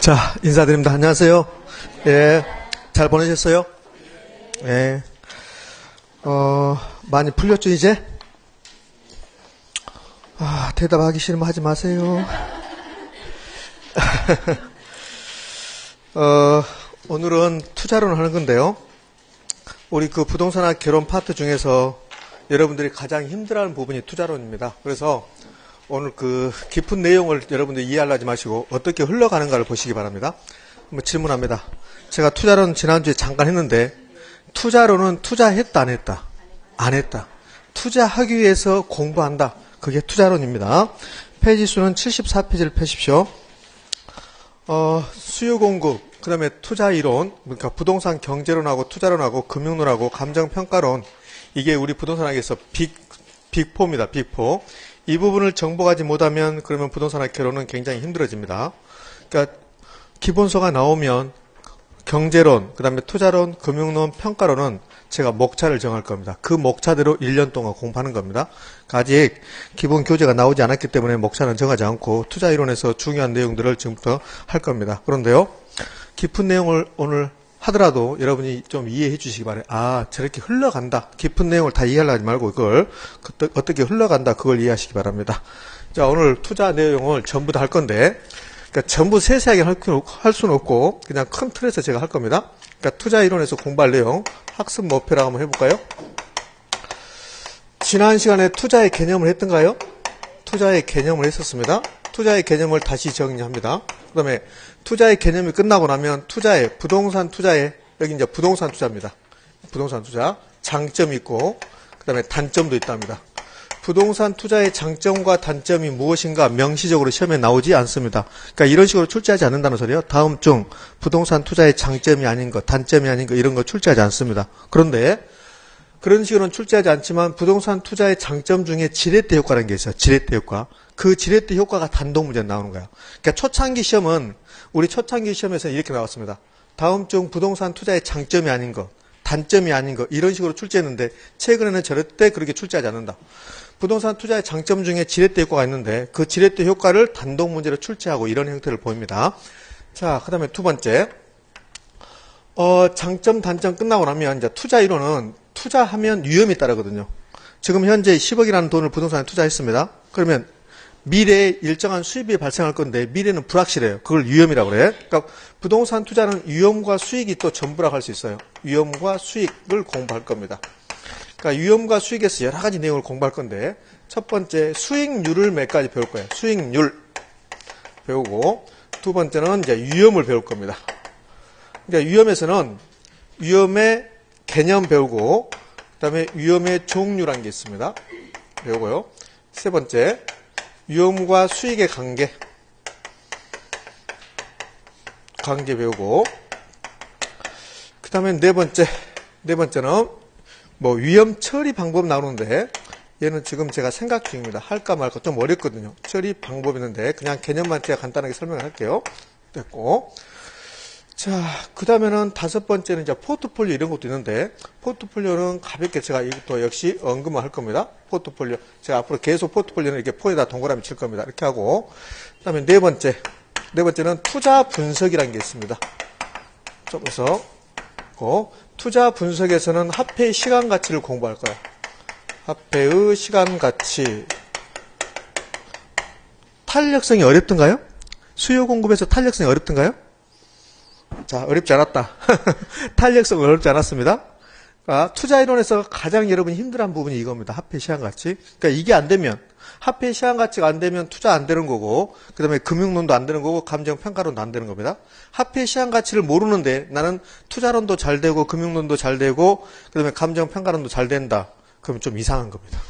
자, 인사드립니다. 안녕하세요. 예, 잘 보내셨어요? 예. 많이 풀렸죠, 이제? 대답하기 싫으면 하지 마세요. 오늘은 투자론을 하는 건데요. 우리 그 부동산학 결혼 파트 중에서 여러분들이 가장 힘들어하는 부분이 투자론입니다. 그래서 오늘 그 깊은 내용을 여러분들이 이해하려 하지 마시고 어떻게 흘러가는가를 보시기 바랍니다. 한번 질문합니다. 제가 투자론 지난주에 잠깐 했는데 투자론은 투자했다 안 했다? 안 했다. 투자하기 위해서 공부한다. 그게 투자론입니다. 페이지 수는 74페이지를 펴십시오. 수요 공급, 그 다음에 투자 이론, 그러니까 부동산 경제론하고 투자론하고 금융론하고 감정평가론, 이게 우리 부동산학에서 빅4입니다. 빅4. 이 부분을 정복하지 못하면 그러면 부동산학 결론은 굉장히 힘들어집니다. 그러니까 기본서가 나오면 경제론, 그 다음에 투자론, 금융론, 평가론은 제가 목차를 정할 겁니다. 그 목차대로 1년 동안 공부하는 겁니다. 아직 기본 교재가 나오지 않았기 때문에 목차는 정하지 않고 투자 이론에서 중요한 내용들을 지금부터 할 겁니다. 그런데요, 깊은 내용을 오늘 하더라도 여러분이 좀 이해해 주시기 바래요. 저렇게 흘러간다. 깊은 내용을 다 이해하려 하지 말고 이걸 어떻게 흘러간다. 그걸 이해하시기 바랍니다. 자, 오늘 투자 내용을 전부 다 할 건데, 그러니까 전부 세세하게 할 수는 없고 그냥 큰 틀에서 제가 할 겁니다. 그러니까 투자 이론에서 공부할 내용, 학습 목표라고 한번 해볼까요? 지난 시간에 투자의 개념을 했던가요? 투자의 개념을 했었습니다. 투자의 개념을 다시 정리합니다. 그 다음에 투자의 개념이 끝나고 나면 투자의, 부동산 투자의, 여기 이제 부동산 투자입니다. 부동산 투자. 장점이 있고, 그 다음에 단점도 있답니다. 부동산 투자의 장점과 단점이 무엇인가 명시적으로 시험에 나오지 않습니다. 그러니까 이런 식으로 출제하지 않는다는 소리요. 다음 중 부동산 투자의 장점이 아닌 것, 단점이 아닌 것, 이런 거 출제하지 않습니다. 그런데 그런 식으로는 출제하지 않지만 부동산 투자의 장점 중에 지렛대 효과라는 게 있어요. 지렛대 효과. 그 지렛대 효과가 단독 문제에 나오는 거예요. 그러니까 초창기 시험은, 우리 초창기 시험에서는 이렇게 나왔습니다. 다음 중 부동산 투자의 장점이 아닌 것, 단점이 아닌 것, 이런 식으로 출제했는데 최근에는 절대 그렇게 출제하지 않는다. 부동산 투자의 장점 중에 지렛대 효과가 있는데 그 지렛대 효과를 단독 문제로 출제하고 이런 형태를 보입니다. 자, 그 다음에 두 번째, 장점, 단점 끝나고 나면 이제 투자 이론은 투자하면 위험이 따르거든요. 지금 현재 10억이라는 돈을 부동산에 투자했습니다. 그러면 미래에 일정한 수입이 발생할 건데 미래는 불확실해요. 그걸 위험이라고 그래. 그러니까 부동산 투자는 위험과 수익이 또 전부라고 할 수 있어요. 위험과 수익을 공부할 겁니다. 그러니까 위험과 수익에서 여러 가지 내용을 공부할 건데, 첫 번째 수익률을 몇 가지 배울 거예요. 수익률 배우고, 두 번째는 이제 위험을 배울 겁니다. 그러니까 위험에서는 위험의 개념 배우고, 그다음에 위험의 종류라는 게 있습니다. 배우고요. 세 번째, 위험과 수익의 관계 배우고, 그 다음에 네 번째는 위험 처리 방법 나오는데, 얘는 지금 제가 생각 중입니다. 할까 말까 좀 어렵거든요. 처리 방법이 있는데 그냥 개념만 제가 간단하게 설명을 할게요. 됐고, 자, 그 다음에는 다섯 번째는 이제 포트폴리오 이런 것도 있는데, 포트폴리오는 가볍게 제가 이것도 역시 언급을 할 겁니다. 포트폴리오. 제가 앞으로 계속 포트폴리오는 이렇게 포에다 동그라미 칠 겁니다. 이렇게 하고, 그 다음에 네 번째는 투자 분석이라는 게 있습니다. 적어서, 투자 분석에서는 화폐의 시간 가치를 공부할 거예요. 화폐의 시간 가치. 탄력성이 어렵던가요? 수요 공급에서 탄력성이 어렵던가요? 자, 어렵지 않았다. 탄력성은 어렵지 않았습니다. 그러니까 투자 이론에서 가장 여러분이 힘들어한 부분이 이겁니다. 화폐 시간 가치. 그러니까 이게 안 되면, 화폐 시간 가치가 안 되면 투자 안 되는 거고, 그 다음에 금융론도 안 되는 거고, 감정평가론도 안 되는 겁니다. 화폐 시간 가치를 모르는데 나는 투자론도 잘 되고, 금융론도 잘 되고, 그 다음에 감정평가론도 잘 된다. 그러면 좀 이상한 겁니다.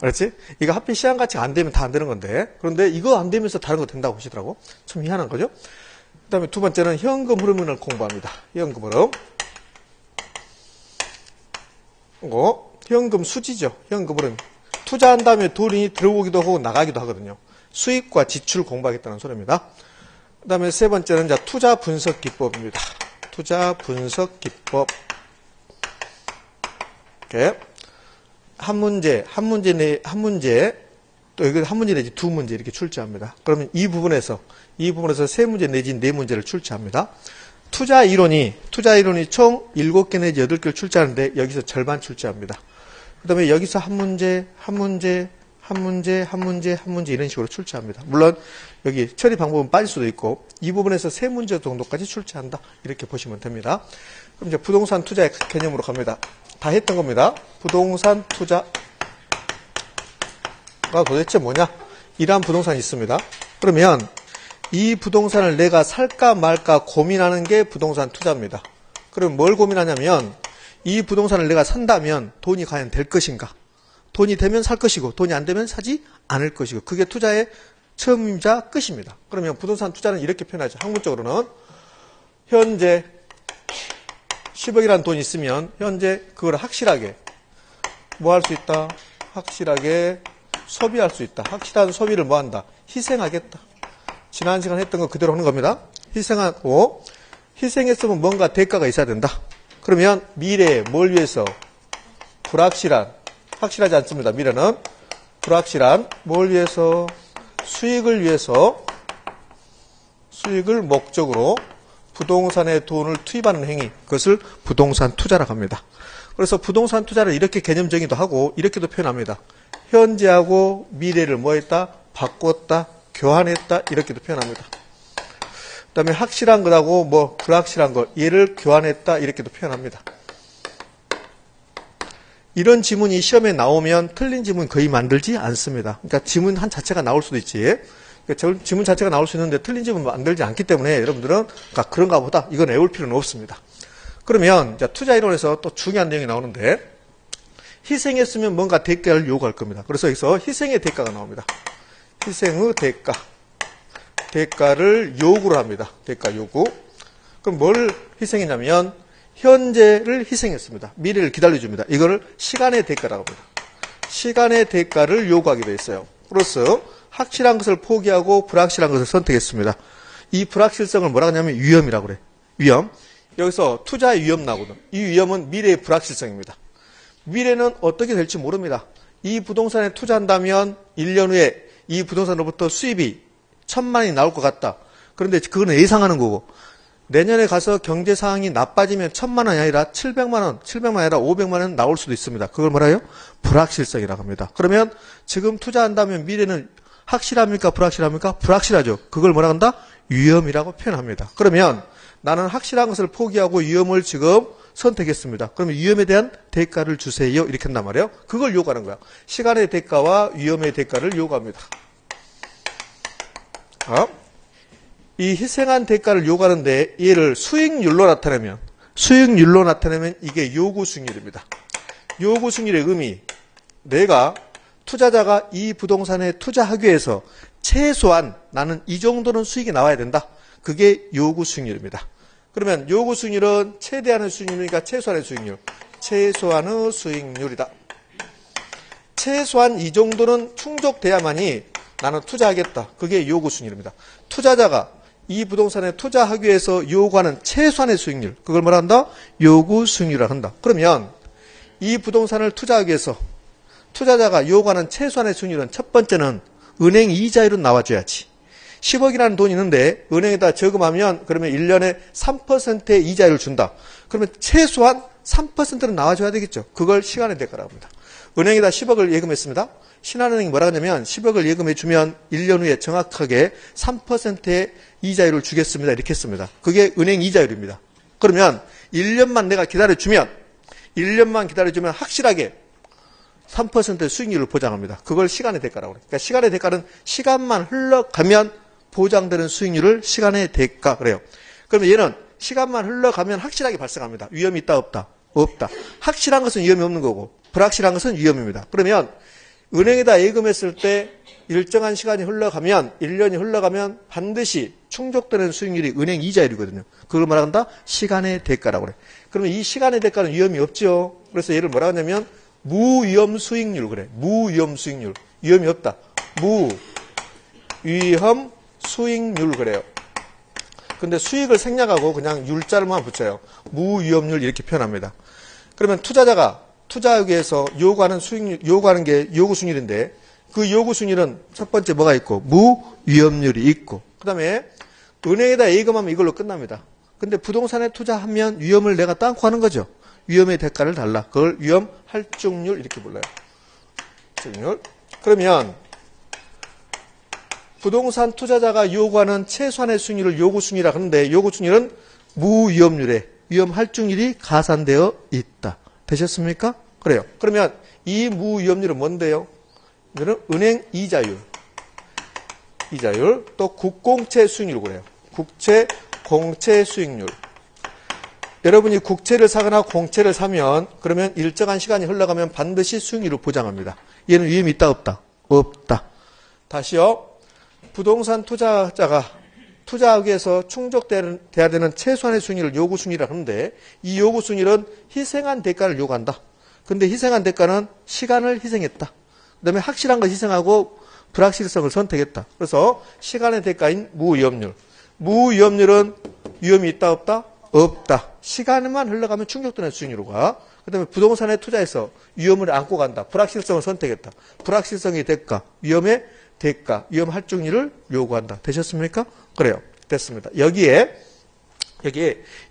그렇지? 이거 화폐 시간 가치가 안 되면 다 안 되는 건데, 그런데 이거 안 되면서 다른 거 된다고 보시더라고. 참 희한한 거죠? 그 다음에 두 번째는 현금 흐름을 공부합니다. 현금 흐름. 현금 수지죠. 현금 흐름. 투자한 다음에 돈이 들어오기도 하고 나가기도 하거든요. 수입과 지출 공부하겠다는 소리입니다. 그 다음에 세 번째는 이제 투자 분석 기법입니다. 투자 분석 기법. 이렇게 한 문제 또 여기 한 문제 내지 두 문제 이렇게 출제합니다. 그러면 이 부분에서 세 문제 내지 네 문제를 출제합니다. 투자 이론이 총 7개 내지 8개를 출제하는데 여기서 절반 출제합니다. 그 다음에 여기서 한 문제 이런 식으로 출제합니다. 물론 여기 처리 방법은 빠질 수도 있고 이 부분에서 세 문제 정도까지 출제한다. 이렇게 보시면 됩니다. 그럼 이제 부동산 투자의 개념으로 갑니다. 다 했던 겁니다. 부동산 투자가 도대체 뭐냐? 이러한 부동산이 있습니다. 그러면 이 부동산을 내가 살까 말까 고민하는 게 부동산 투자입니다. 그럼 뭘 고민하냐면 이 부동산을 내가 산다면 돈이 과연 될 것인가? 돈이 되면 살 것이고 돈이 안 되면 사지 않을 것이고 그게 투자의 처음이자 끝입니다. 그러면 부동산 투자는 이렇게 표현하죠. 학문적으로는 현재 10억이라는 돈이 있으면 현재 그걸 확실하게 뭐 할 수 있다? 확실하게 소비할 수 있다. 확실한 소비를 뭐 한다? 희생하겠다. 지난 시간 했던 거 그대로 하는 겁니다. 희생하고 희생했으면 뭔가 대가가 있어야 된다. 그러면 미래에 뭘 위해서? 확실하지 않습니다. 미래는 불확실한 뭘 위해서? 수익을 위해서 수익을 목적으로 부동산에 돈을 투입하는 행위 그것을 부동산 투자라고 합니다. 그래서 부동산 투자를 이렇게 개념적이기도 하고 이렇게도 표현합니다. 현재하고 미래를 뭐 했다? 바꿨다, 교환했다 이렇게도 표현합니다. 그 다음에 확실한 것하고 뭐 불확실한 것 얘를 교환했다 이렇게도 표현합니다. 이런 지문이 시험에 나오면 틀린 지문 거의 만들지 않습니다. 그러니까 지문 한 자체가 나올 수도 있지. 그러니까 지문 자체가 나올 수 있는데 틀린 지문 만들지 않기 때문에 여러분들은 그런가 보다 이건 외울 필요는 없습니다. 그러면 투자 이론에서 또 중요한 내용이 나오는데 희생했으면 뭔가 대가를 요구할 겁니다. 그래서 여기서 희생의 대가가 나옵니다. 희생의 대가를 요구를 합니다. 대가 요구. 그럼 뭘 희생했냐면 현재를 희생했습니다. 미래를 기다려줍니다. 이거를 시간의 대가라고 합니다. 시간의 대가를 요구하게 되어 있어요. 플러스 확실한 것을 포기하고 불확실한 것을 선택했습니다. 이 불확실성을 뭐라고 하냐면 위험이라고 그래. 위험. 여기서 투자의 위험 나오거든. 이 위험은 미래의 불확실성입니다. 미래는 어떻게 될지 모릅니다. 이 부동산에 투자한다면 1년 후에 이 부동산으로부터 수입이 1,000만 원이 나올 것 같다. 그런데 그거는 예상하는 거고 내년에 가서 경제 상황이 나빠지면 1,000만 원이 아니라 700만 원 아니라 500만 원 나올 수도 있습니다. 그걸 뭐라요? 불확실성이라고 합니다. 그러면 지금 투자한다면 미래는 확실합니까? 불확실합니까? 불확실하죠. 그걸 뭐라고 한다? 위험이라고 표현합니다. 그러면 나는 확실한 것을 포기하고 위험을 지금 선택했습니다. 그러면 위험에 대한 대가를 주세요. 이렇게 한단 말이에요. 그걸 요구하는 거야. 시간의 대가와 위험의 대가를 요구합니다. 이 희생한 대가를 요구하는데 얘를 수익률로 나타내면 이게 요구 수익률입니다. 요구 수익률의 의미 내가 투자자가 이 부동산에 투자하기 위해서 최소한 나는 이 정도는 수익이 나와야 된다. 그게 요구 수익률입니다. 그러면 요구 수익률은 최대한의 수익률이니까 최소한의 수익률. 최소한의 수익률이다. 최소한 이 정도는 충족돼야만이 나는 투자하겠다. 그게 요구 수익률입니다. 투자자가 이 부동산에 투자하기 위해서 요구하는 최소한의 수익률. 그걸 뭐라 한다? 요구 수익률이라고 한다. 그러면 이 부동산을 투자하기 위해서 투자자가 요구하는 최소한의 수익률은 첫 번째는 은행 이자율은 나와줘야지. 10억이라는 돈이 있는데 은행에다 저금하면 그러면 1년에 3%의 이자율을 준다. 그러면 최소한 3%는 나와줘야 되겠죠. 그걸 시간의 대가라고 합니다. 은행에다 10억을 예금했습니다. 신한은행이 뭐라 하냐면 10억을 예금해주면 1년 후에 정확하게 3%의 이자율을 주겠습니다. 이렇게 했습니다. 그게 은행 이자율입니다. 그러면 1년만 내가 기다려주면 확실하게 3%의 수익률을 보장합니다. 그걸 시간의 대가라고 해요. 그러니까 시간의 대가는 시간만 흘러가면 보장되는 수익률을 시간의 대가 그래요. 그러면 얘는 시간만 흘러가면 확실하게 발생합니다. 위험이 있다 없다? 없다. 확실한 것은 위험이 없는 거고 불확실한 것은 위험입니다. 그러면 은행에다 예금했을 때 일정한 시간이 흘러가면 1년이 흘러가면 반드시 충족되는 수익률이 은행 이자율이거든요. 그걸 뭐라 한다? 시간의 대가라고 그래. 그러면 이 시간의 대가는 위험이 없죠. 그래서 얘를 뭐라 하냐면 무위험 수익률 그래. 무위험 수익률. 위험이 없다. 무위험 수익률 그래요. 근데 수익을 생략하고 그냥 율자를만 붙여요. 무위험률 이렇게 표현합니다. 그러면 투자자가 투자하기 위해서 요구하는 수익률, 요구하는 게 요구 수익률인데 그 요구순위는 첫 번째 뭐가 있고, 무위험률이 있고, 그 다음에 은행에다 예금하면 이걸로 끝납니다. 근데 부동산에 투자하면 위험을 내가 땅고 하는 거죠. 위험의 대가를 달라. 그걸 위험 할증률 이렇게 불러요. 할증률. 그러면 부동산 투자자가 요구하는 최소한의 수익률을 요구순위라 하는데 요구순위는 무위험률에 위험 할증률이 가산되어 있다. 되셨습니까? 그래요. 그러면 이 무위험률은 뭔데요? 이거는 은행 이자율, 또 국공채 수익률 그래요. 국채, 공채 수익률. 여러분이 국채를 사거나 공채를 사면 그러면 일정한 시간이 흘러가면 반드시 수익률을 보장합니다. 얘는 위험이 있다 없다? 없다. 다시요. 부동산 투자자가 투자하기 위해서 충족돼야 되는 최소한의 수익률을 요구순위라 하는데 이 요구순위는 희생한 대가를 요구한다. 근데 희생한 대가는 시간을 희생했다. 그 다음에 확실한 걸 희생하고 불확실성을 선택했다. 그래서 시간의 대가인 무위험률. 무위험률은 위험이 있다 없다? 없다. 시간만 흘러가면 충족되는 수익률로 가. 그 다음에 부동산에 투자해서 위험을 안고 간다. 불확실성을 선택했다. 불확실성의 대가, 위험의 대가, 위험 할증률을 요구한다. 되셨습니까? 그래요. 됐습니다. 여기에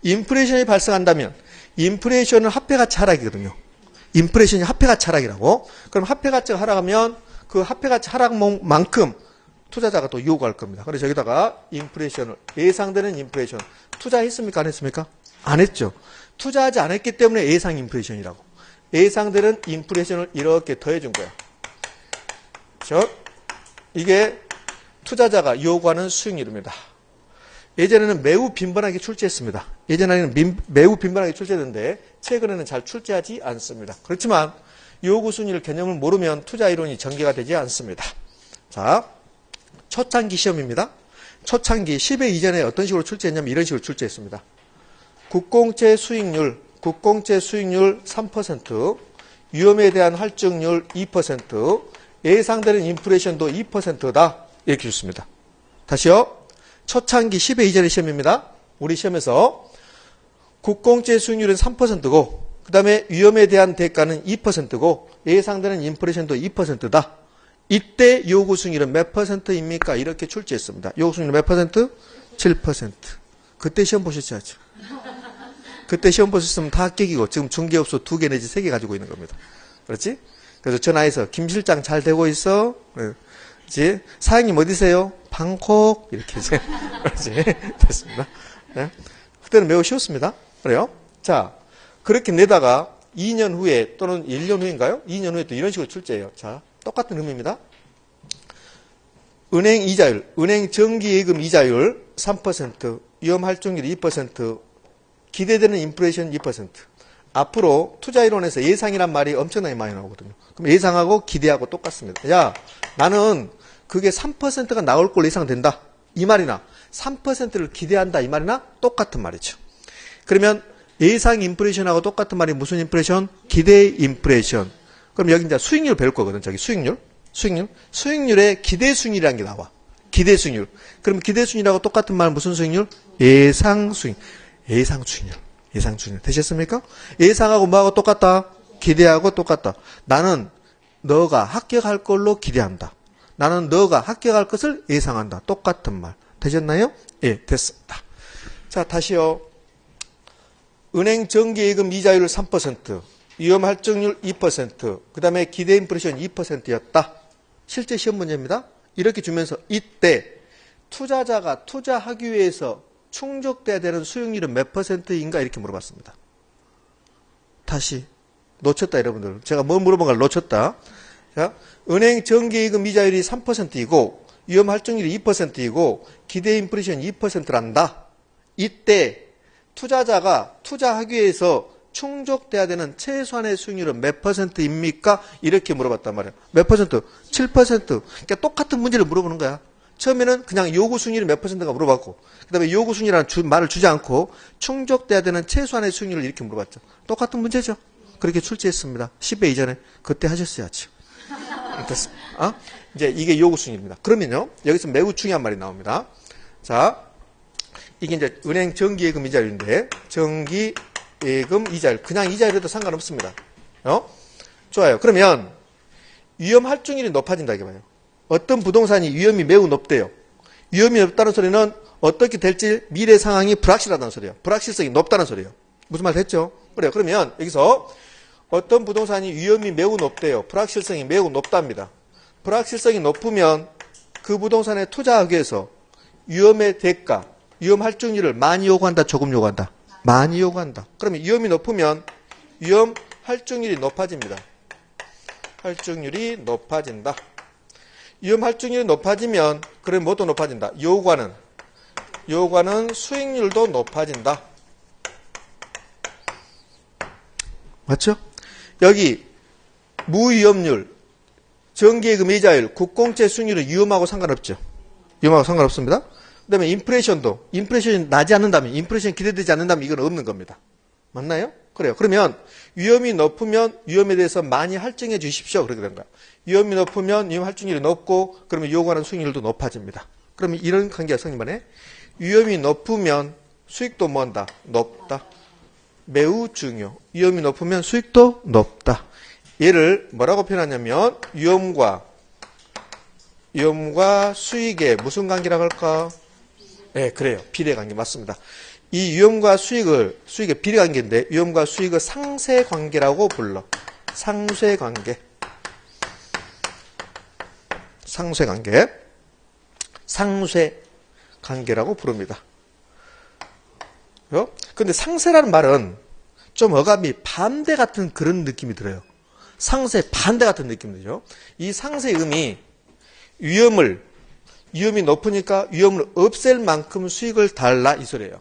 인플레이션이 발생한다면 인플레이션은 화폐가치 하락이거든요. 인플레이션이 화폐가치 하락이라고. 그럼 화폐가치가 하락하면 그 화폐가치 하락만큼 투자자가 또 요구할 겁니다. 그래서 여기다가 인플레이션을 예상되는 인플레이션 투자했습니까? 안 했습니까? 안 했죠. 투자하지 않았기 때문에 예상 인플레이션이라고. 예상되는 인플레이션을 이렇게 더해준 거야. 그렇죠? 이게 투자자가 요구하는 수익률입니다. 예전에는 매우 빈번하게 출제했습니다. 예전에는 매우 빈번하게 출제했는데 최근에는 잘 출제하지 않습니다. 그렇지만 요구순위를 개념을 모르면 투자 이론이 전개가 되지 않습니다. 자, 초창기 시험입니다. 초창기 10회 이전에 어떤 식으로 출제했냐면 이런 식으로 출제했습니다. 국공채 수익률 3%, 위험에 대한 할증률 2%, 예상되는 인플레이션도 2%다. 이렇게 줬습니다. 다시요. 초창기 10회 이전의 시험입니다. 우리 시험에서 국공채 수익률은 3%고 그 다음에 위험에 대한 대가는 2%고 예상되는 인플레이션도 2%다. 이때 요구수익률은 몇 %입니까? 이렇게 출제했습니다. 요구수익률 몇 %? 7%. 그때 시험 보셨지 않죠? 그때 시험 보셨으면 다 합격이고 지금 중개업소 2개 내지 3개 가지고 있는 겁니다. 그렇지? 그래서 전화해서 김 실장 잘 되고 있어? 그렇지? 사장님 어디세요? 방콕 이렇게 이제 그렇지? 됐습니다. 네? 그때는 매우 쉬웠습니다. 그래요? 자, 그렇게 내다가 2년 후에 또는 1년 후인가요? 2년 후에 또 이런 식으로 출제해요. 자, 똑같은 의미입니다. 은행 이자율, 은행 정기예금 이자율 3%, 위험 할증률 2%, 기대되는 인플레이션 2%. 앞으로 투자이론에서 예상이란 말이 엄청나게 많이 나오거든요. 그럼 예상하고 기대하고 똑같습니다. 야, 나는 그게 3%가 나올 걸로 예상된다. 이 말이나 3%를 기대한다. 이 말이나 똑같은 말이죠. 그러면 예상 인플레이션하고 똑같은 말이 무슨 인플레이션? 기대 인플레이션. 그럼 여기 이제 수익률 배울 거거든. 저기 수익률에 기대 수익률이라는 게 나와. 기대 수익률. 그럼 기대 수익률하고 똑같은 말 무슨 수익률? 예상 수익률. 되셨습니까? 예상하고 뭐하고 똑같다? 기대하고 똑같다. 나는 너가 합격할 걸로 기대한다. 나는 너가 합격할 것을 예상한다. 똑같은 말. 되셨나요? 예, 됐습니다. 자, 다시요. 은행 정기예금 이자율 3%, 위험 할증률 2%, 그 다음에 기대 인플레이션 2%였다. 실제 시험 문제입니다. 이렇게 주면서 이때 투자자가 투자하기 위해서 충족돼야 되는 수익률은 몇 %인가 이렇게 물어봤습니다. 다시 놓쳤다 여러분들. 제가 뭐 물어본 걸 놓쳤다. 자, 은행 정기예금 이자율이 3%이고 위험 할증률이 2%이고 기대 인플레이션 2%란다. 이때 투자자가 투자하기 위해서 충족돼야 되는 최소한의 수익률은 몇 %입니까? 이렇게 물어봤단 말이에요. 몇 %? 7%. 그러니까 똑같은 문제를 물어보는 거야. 처음에는 그냥 요구 수익률이 몇 %가 물어봤고 그 다음에 요구 수익률이라는 말을 주지 않고 충족돼야 되는 최소한의 수익률을 이렇게 물어봤죠. 똑같은 문제죠. 그렇게 출제했습니다. 10회 이전에. 그때 하셨어야죠. 됐습니다. 이제 이게 요구 수익률입니다. 그러면요. 여기서 매우 중요한 말이 나옵니다. 자, 이게 이제 은행 정기예금 이자율인데 정기예금 이자율. 그냥 이자율에도 상관없습니다. 좋아요. 그러면 위험 할증률이 높아진다 이게 봐요. 어떤 부동산이 위험이 매우 높대요. 위험이 높다는 소리는 어떻게 될지 미래 상황이 불확실하다는 소리예요. 불확실성이 높다는 소리예요. 무슨 말 됐죠? 그래요. 그러면 여기서 어떤 부동산이 위험이 매우 높대요. 불확실성이 매우 높답니다. 불확실성이 높으면 그 부동산에 투자하기 위해서 위험의 대가, 위험 할증률을 많이 요구한다, 조금 요구한다? 많이 요구한다. 그러면 위험이 높으면 위험 할증률이 높아집니다. 할증률이 높아진다. 위험 할증률이 높아지면 그럼 뭐도 높아진다? 요구하는 수익률도 높아진다. 맞죠? 여기 무위험률, 정기예금 이자율, 국공채 수익률은 위험하고 상관없죠. 위험하고 상관없습니다. 그 다음에 인플레이션이 나지 않는다면, 인플레이션이 기대되지 않는다면 이건 없는 겁니다. 맞나요? 그래요. 그러면 위험이 높으면 위험에 대해서 많이 할증해 주십시오. 그렇게 된 거야. 위험이 높으면 위험 할증률이 높고 그러면 요구하는 수익률도 높아집니다. 그러면 이런 관계가 성립하네. 위험이 높으면 수익도 뭐한다? 높다. 매우 중요. 위험이 높으면 수익도 높다. 얘를 뭐라고 표현하냐면 위험과 수익의 무슨 관계라고 할까? 네, 그래요. 비례관계 맞습니다. 이 위험과 수익의 비례관계인데 위험과 수익의 상쇄관계라고 불러. 상쇄관계. 상쇄관계라고 부릅니다. 근데 상쇄라는 말은 좀 어감이 반대 같은 그런 느낌이 들어요. 상쇄 반대 같은 느낌이 들죠. 이 상쇄의 의미 위험이 높으니까 위험을 없앨 만큼 수익을 달라 이 소리예요.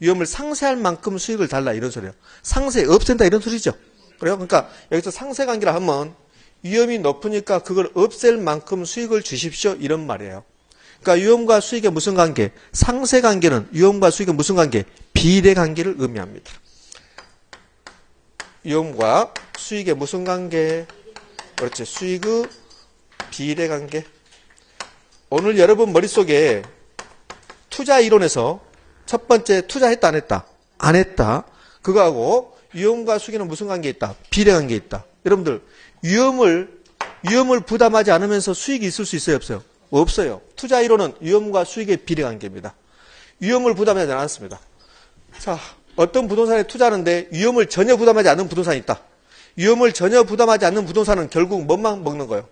위험을 상쇄할 만큼 수익을 달라 이런 소리예요. 상쇄 없앤다 이런 소리죠. 그래요? 그러니까 여기서 상쇄관계라 하면 위험이 높으니까 그걸 없앨 만큼 수익을 주십시오 이런 말이에요. 그러니까 위험과 수익의 무슨 관계? 상쇄관계는 위험과 수익의 무슨 관계? 비례관계를 의미합니다. 위험과 수익의 무슨 관계? 그렇지. 수익의 비례관계. 오늘 여러분 머릿속에 투자 이론에서 첫 번째 투자했다 안 했다? 안 했다. 그거하고 위험과 수익에는 무슨 관계 있다? 비례관계 있다. 여러분들 위험을 부담하지 않으면서 수익이 있을 수 있어요? 없어요? 없어요. 투자 이론은 위험과 수익의 비례관계입니다. 위험을 부담하지 않았습니다. 자, 어떤 부동산에 투자하는데 위험을 전혀 부담하지 않는 부동산이 있다. 위험을 전혀 부담하지 않는 부동산은 결국 뭐만 먹는 거예요?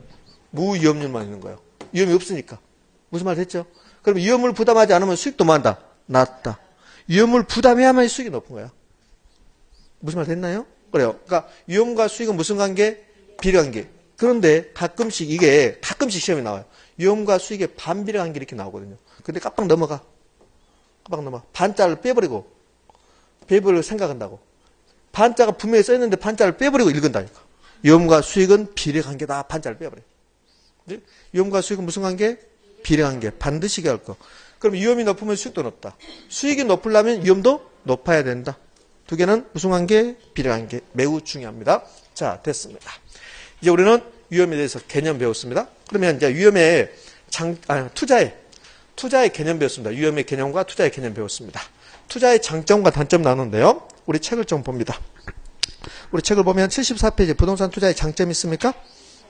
무위험률만 있는 거예요. 위험이 없으니까. 무슨 말 됐죠? 그럼 위험을 부담하지 않으면 수익도 뭐 한다? 낮다. 위험을 부담해야만 수익이 높은 거야. 무슨 말 됐나요? 그래요. 그러니까 위험과 수익은 무슨 관계? 비례관계. 그런데 가끔씩 시험에 나와요. 위험과 수익의 반비례 관계 이렇게 나오거든요. 근데 깜빡 넘어가. 반자를 빼버리고 생각한다고. 반자가 분명히 써있는데 반자를 빼버리고 읽은다니까. 위험과 수익은 비례관계다. 반자를 빼버려. 위험과 수익은 무슨 관계? 비례관계. 반드시 할 거. 그럼 위험이 높으면 수익도 높다. 수익이 높으려면 위험도 높아야 된다. 두 개는 무슨 관계? 비례관계. 매우 중요합니다. 자, 됐습니다. 이제 우리는 위험에 대해서 개념 배웠습니다. 그러면 이제 투자의 개념 배웠습니다. 위험의 개념과 투자의 개념 배웠습니다. 투자의 장점과 단점 나누는데요. 우리 책을 좀 봅니다. 우리 책을 보면 74페이지 부동산 투자의 장점이 있습니까?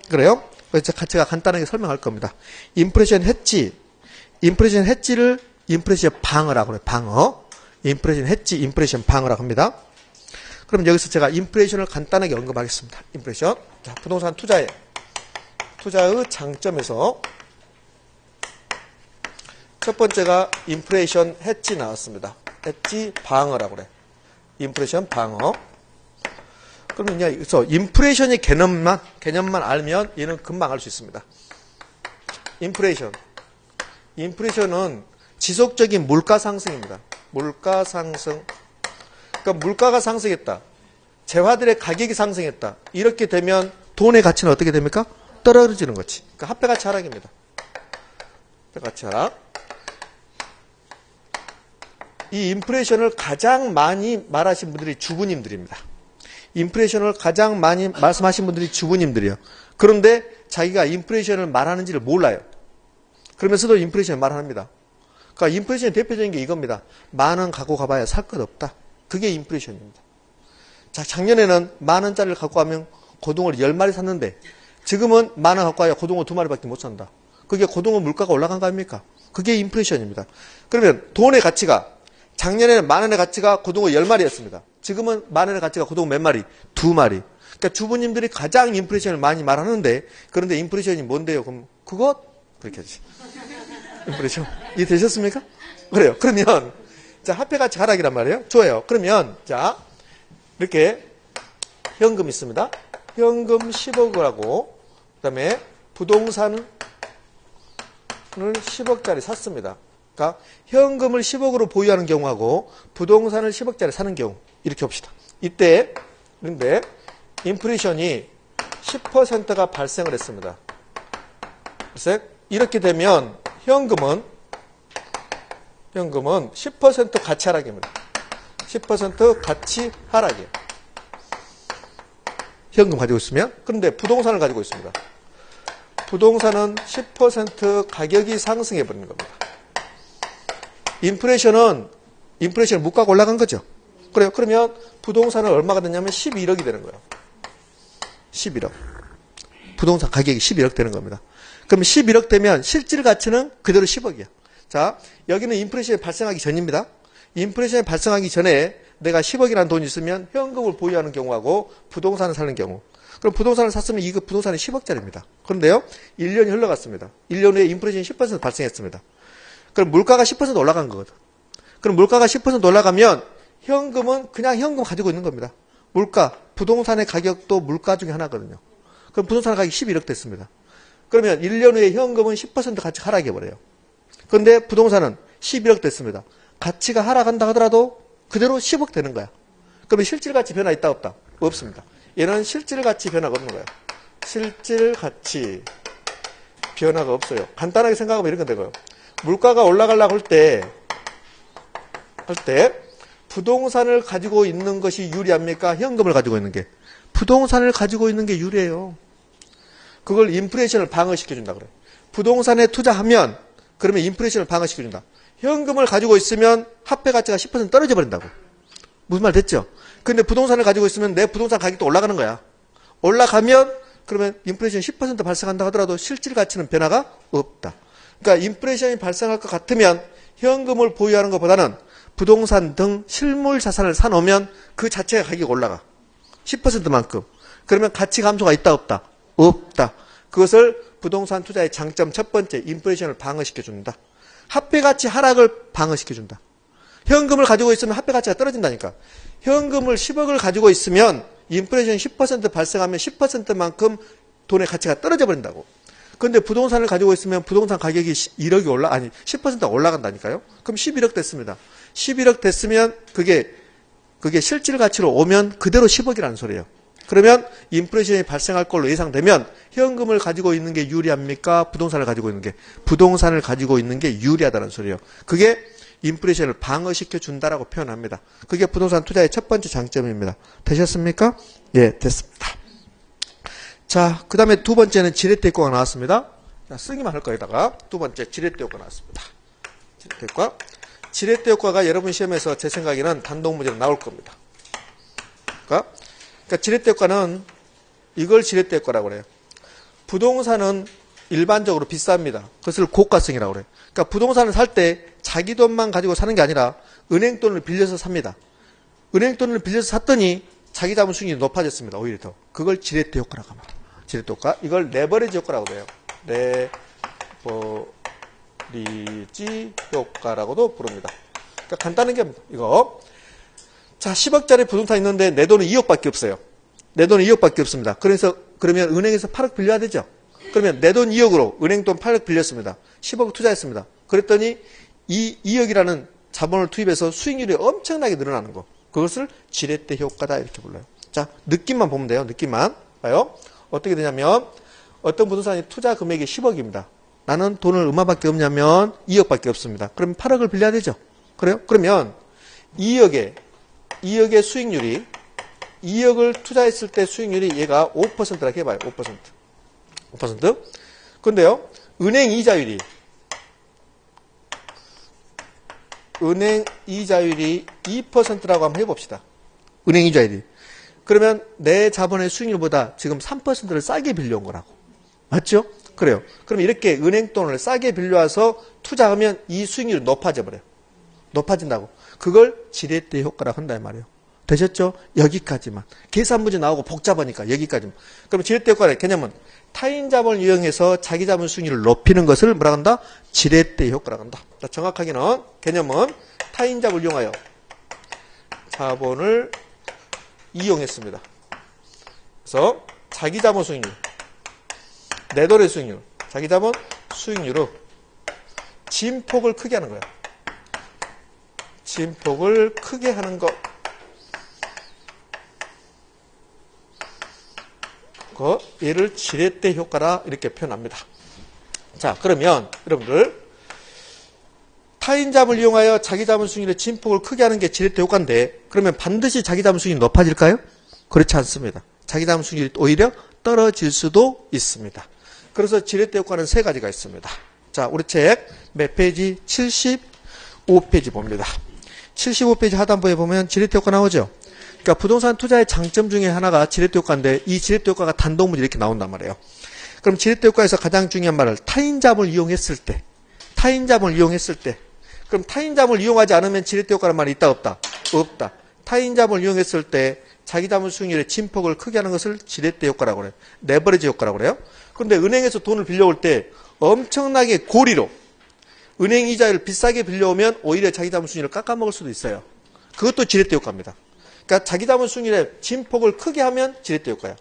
그래요? 그래서 제가 간단하게 설명할 겁니다. 인플레이션 해지를 인플레이션 방어라고 그래요. 방어. 인플레이션 해지, 인플레이션 방어라고 합니다. 그럼 여기서 제가 인플레이션을 간단하게 언급하겠습니다. 인플레이션. 자, 부동산 투자의 장점에서 첫 번째가 인플레이션 해지 나왔습니다. 해지 방어라고 그래. 인플레이션 방어. 그러면 여기서 인플레이션의 개념만 알면 얘는 금방 알 수 있습니다. 인플레이션은 지속적인 물가 상승입니다. 물가 상승. 그러니까 물가가 상승했다. 재화들의 가격이 상승했다. 이렇게 되면 돈의 가치는 어떻게 됩니까? 떨어지는 거지. 그러니까 화폐가치 하락입니다. 화폐가치 하락. 이 인플레이션을 가장 많이 말하신 분들이 주부님들입니다. 인플레이션을 가장 많이 말씀하신 분들이 주부님들이에요. 그런데 자기가 인플레이션을 말하는지를 몰라요. 그러면서도 인플레이션을 말합니다. 그러니까 인플레이션의 대표적인 게 이겁니다. 10,000원 갖고 가봐야 살 것 없다. 그게 인플레이션입니다. 자, 작년에는 10,000원짜리를 갖고 가면 고등어를 10마리 샀는데 지금은 10,000원 갖고 와야 고등어 2마리밖에 못 산다. 그게 고등어 물가가 올라간 거 아닙니까? 그게 인플레이션입니다. 그러면 돈의 가치가 작년에는 10,000원의 가치가 고등어 10마리였습니다. 지금은 10,000원의 가치가 고등어 몇 마리? 2마리. 그러니까 주부님들이 가장 인플레이션을 많이 말하는데, 그런데 인플레이션이 뭔데요? 그럼 그것? 그렇게 하지. 인플레이션. 이해되셨습니까? 그래요. 그러면 자, 화폐 가치 하락이란 말이에요. 좋아요. 그러면 자, 이렇게 현금 있습니다. 현금 10억을 하고 그다음에 부동산을 10억짜리 샀습니다. 그러니까 현금을 10억으로 보유하는 경우하고 부동산을 10억짜리 사는 경우 이렇게 봅시다. 이때 그런데 인플레이션이 10%가 발생을 했습니다. 그래서 이렇게 되면 현금은 10% 가치 하락입니다. 10% 가치 하락이에요. 현금 가지고 있으면. 그런데 부동산을 가지고 있습니다. 부동산은 10% 가격이 상승해 버리는 겁니다. 인플레이션은 물가가 올라간 거죠. 그래요. 그러면 부동산은 얼마가 되냐면 11억이 되는 거예요. 11억. 부동산 가격이 11억 되는 겁니다. 그럼 11억 되면 실질 가치는 그대로 10억이야. 자, 여기는 인플레이션이 발생하기 전입니다. 인플레이션이 발생하기 전에 내가 10억이라는 돈이 있으면 현금을 보유하는 경우하고 부동산을 사는 경우. 그럼 부동산을 샀으면 이거 부동산이 10억짜리입니다. 그런데요, 1년이 흘러갔습니다. 1년 후에 인플레이션이 10% 발생했습니다. 그럼 물가가 10% 올라간 거거든. 그럼 물가가 10% 올라가면 현금은 그냥 현금 가지고 있는 겁니다. 물가, 부동산의 가격도 물가 중에 하나거든요. 그럼 부동산 가격이 11억 됐습니다. 그러면 1년 후에 현금은 10% 가치 하락해버려요. 그런데 부동산은 11억 됐습니다. 가치가 하락한다 하더라도 그대로 10억 되는 거야. 그러면 실질가치 변화 있다 없다? 없습니다. 얘는 실질가치 변화가 없는 거예요. 실질가치 변화가 없어요. 간단하게 생각하면 이렇게 되고요. 물가가 올라가려고 할 때 부동산을 가지고 있는 것이 유리합니까? 현금을 가지고 있는 게. 부동산을 가지고 있는 게 유리해요. 그걸 인플레이션을 방어시켜준다 그래요. 부동산에 투자하면 그러면 인플레이션을 방어시켜준다. 현금을 가지고 있으면 화폐 가치가 10% 떨어져 버린다고. 무슨 말 됐죠? 근데 부동산을 가지고 있으면 내 부동산 가격도 올라가는 거야. 올라가면 그러면 인플레이션이 10% 발생한다 하더라도 실질 가치는 변화가 없다. 그러니까 인플레이션이 발생할 것 같으면 현금을 보유하는 것보다는 부동산 등 실물 자산을 사놓으면 그 자체가 가격이 올라가. 10%만큼. 그러면 가치 감소가 있다 없다? 없다. 그것을 부동산 투자의 장점 첫 번째, 인플레이션을 방어시켜준다. 화폐 가치 하락을 방어시켜준다. 현금을 가지고 있으면 화폐 가치가 떨어진다니까. 현금을 10억을 가지고 있으면 인플레이션이 10% 발생하면 10%만큼 돈의 가치가 떨어져 버린다고. 그런데 부동산을 가지고 있으면 부동산 가격이 1억이 10%가 올라간다니까요. 그럼 11억 됐습니다. 11억 됐으면 그게 실질 가치로 오면 그대로 10억이라는 소리예요. 그러면 인플레이션이 발생할 걸로 예상되면 현금을 가지고 있는 게 유리합니까? 부동산을 가지고 있는 게. 부동산을 가지고 있는 게 유리하다는 소리예요. 그게 인플레이션을 방어시켜 준다라고 표현합니다. 그게 부동산 투자의 첫 번째 장점입니다. 되셨습니까? 예, 됐습니다. 자, 그 다음에 두 번째는 지렛대 효과가 나왔습니다. 자, 쓰기만 할 거에다가 두 번째 지렛대 효과가 나왔습니다. 지렛대 효과. 지렛대 효과가 여러분 시험에서 제 생각에는 단독 문제로 나올 겁니다. 그러니까 지렛대 효과는 이걸 지렛대 효과라고 그래요. 부동산은 일반적으로 비쌉니다. 그것을 고가성이라고 그래요. 그러니까 부동산을 살 때 자기 돈만 가지고 사는 게 아니라 은행 돈을 빌려서 삽니다. 은행 돈을 빌려서 샀더니 자기 자본 수익이 높아졌습니다. 오히려 더. 그걸 지렛대 효과라고 합니다. 지렛대 효과. 이걸 레버리지 효과라고 해요. 레버리지 효과라고도 부릅니다. 그러니까 간단한 게 이거. 자, 10억짜리 부동산 있는데 내 돈은 2억밖에 없어요. 내 돈은 2억밖에 없습니다. 그러면 은행에서 8억 빌려야 되죠. 그러면 내 돈 2억으로 은행 돈 8억 빌렸습니다. 10억 투자했습니다. 그랬더니 이 2억이라는 자본을 투입해서 수익률이 엄청나게 늘어나는 거. 그것을 지렛대 효과다 이렇게 불러요. 자, 느낌만 보면 돼요. 느낌만. 봐요. 어떻게 되냐면 어떤 부동산이 투자 금액이 10억입니다. 나는 돈을 얼마밖에 없냐면 2억밖에 없습니다. 그럼 8억을 빌려야 되죠. 그래요? 그러면 2억의 수익률이 2억을 투자했을 때 수익률이 얘가 5%라고 해봐요. 5%. 5%. 근데요, 은행 이자율이 2%라고 한번 해봅시다. 은행 이자율이. 그러면 내 자본의 수익률보다 지금 3%를 싸게 빌려온 거라고. 맞죠? 그래요. 그럼 이렇게 은행 돈을 싸게 빌려와서 투자하면 이 수익률이 높아져 버려요. 높아진다고. 그걸 지렛대 효과라고 한다 말이에요. 되셨죠? 여기까지만. 계산 문제 나오고 복잡하니까 여기까지만. 그럼 지렛대 효과의 개념은 타인 자본을 이용해서 자기 자본 수익률을 높이는 것을 뭐라고 한다? 지렛대 효과라고 한다. 자, 정확하게는 개념은 타인 자본을 이용하여 자본을 이용했습니다. 그래서 자기 자본 수익률, 내 돈의 수익률, 자기 자본 수익률로 진폭을 크게 하는 거야. 진폭을 크게 하는 것. 얘를 지렛대 효과라 이렇게 표현합니다. 자, 그러면 여러분들 타인 자본을 이용하여 자기 자본 수익률의 진폭을 크게 하는 게 지렛대 효과인데 그러면 반드시 자기 자본 수익률이 높아질까요? 그렇지 않습니다. 자기 자본 수익률이 오히려 떨어질 수도 있습니다. 그래서 지렛대 효과는 세 가지가 있습니다. 자, 우리 책 몇 페이지? 75페이지 봅니다. 75페이지 하단부에 보면 지렛대 효과 나오죠? 그러니까 부동산 투자의 장점 중에 하나가 지렛대 효과인데 이 지렛대 효과가 단독문제 이렇게 나온단 말이에요. 그럼 지렛대 효과에서 가장 중요한 말을 타인 자본을 이용했을 때, 타인 자본을 이용했을 때, 그럼 타인 자본을 이용하지 않으면 지렛대 효과란 말이 있다 없다? 없다. 타인 자본을 이용했을 때 자기 자본 수익률의 진폭을 크게 하는 것을 지렛대 효과라고 그래요. 레버리지 효과라고 그래요. 그런데 은행에서 돈을 빌려올 때 엄청나게 고리로 은행 이자를 비싸게 빌려오면 오히려 자기 자본 수익률을 깎아먹을 수도 있어요. 그것도 지렛대 효과입니다. 그러니까 자기 자본 수익률의 진폭을 크게 하면 지렛대 효과야.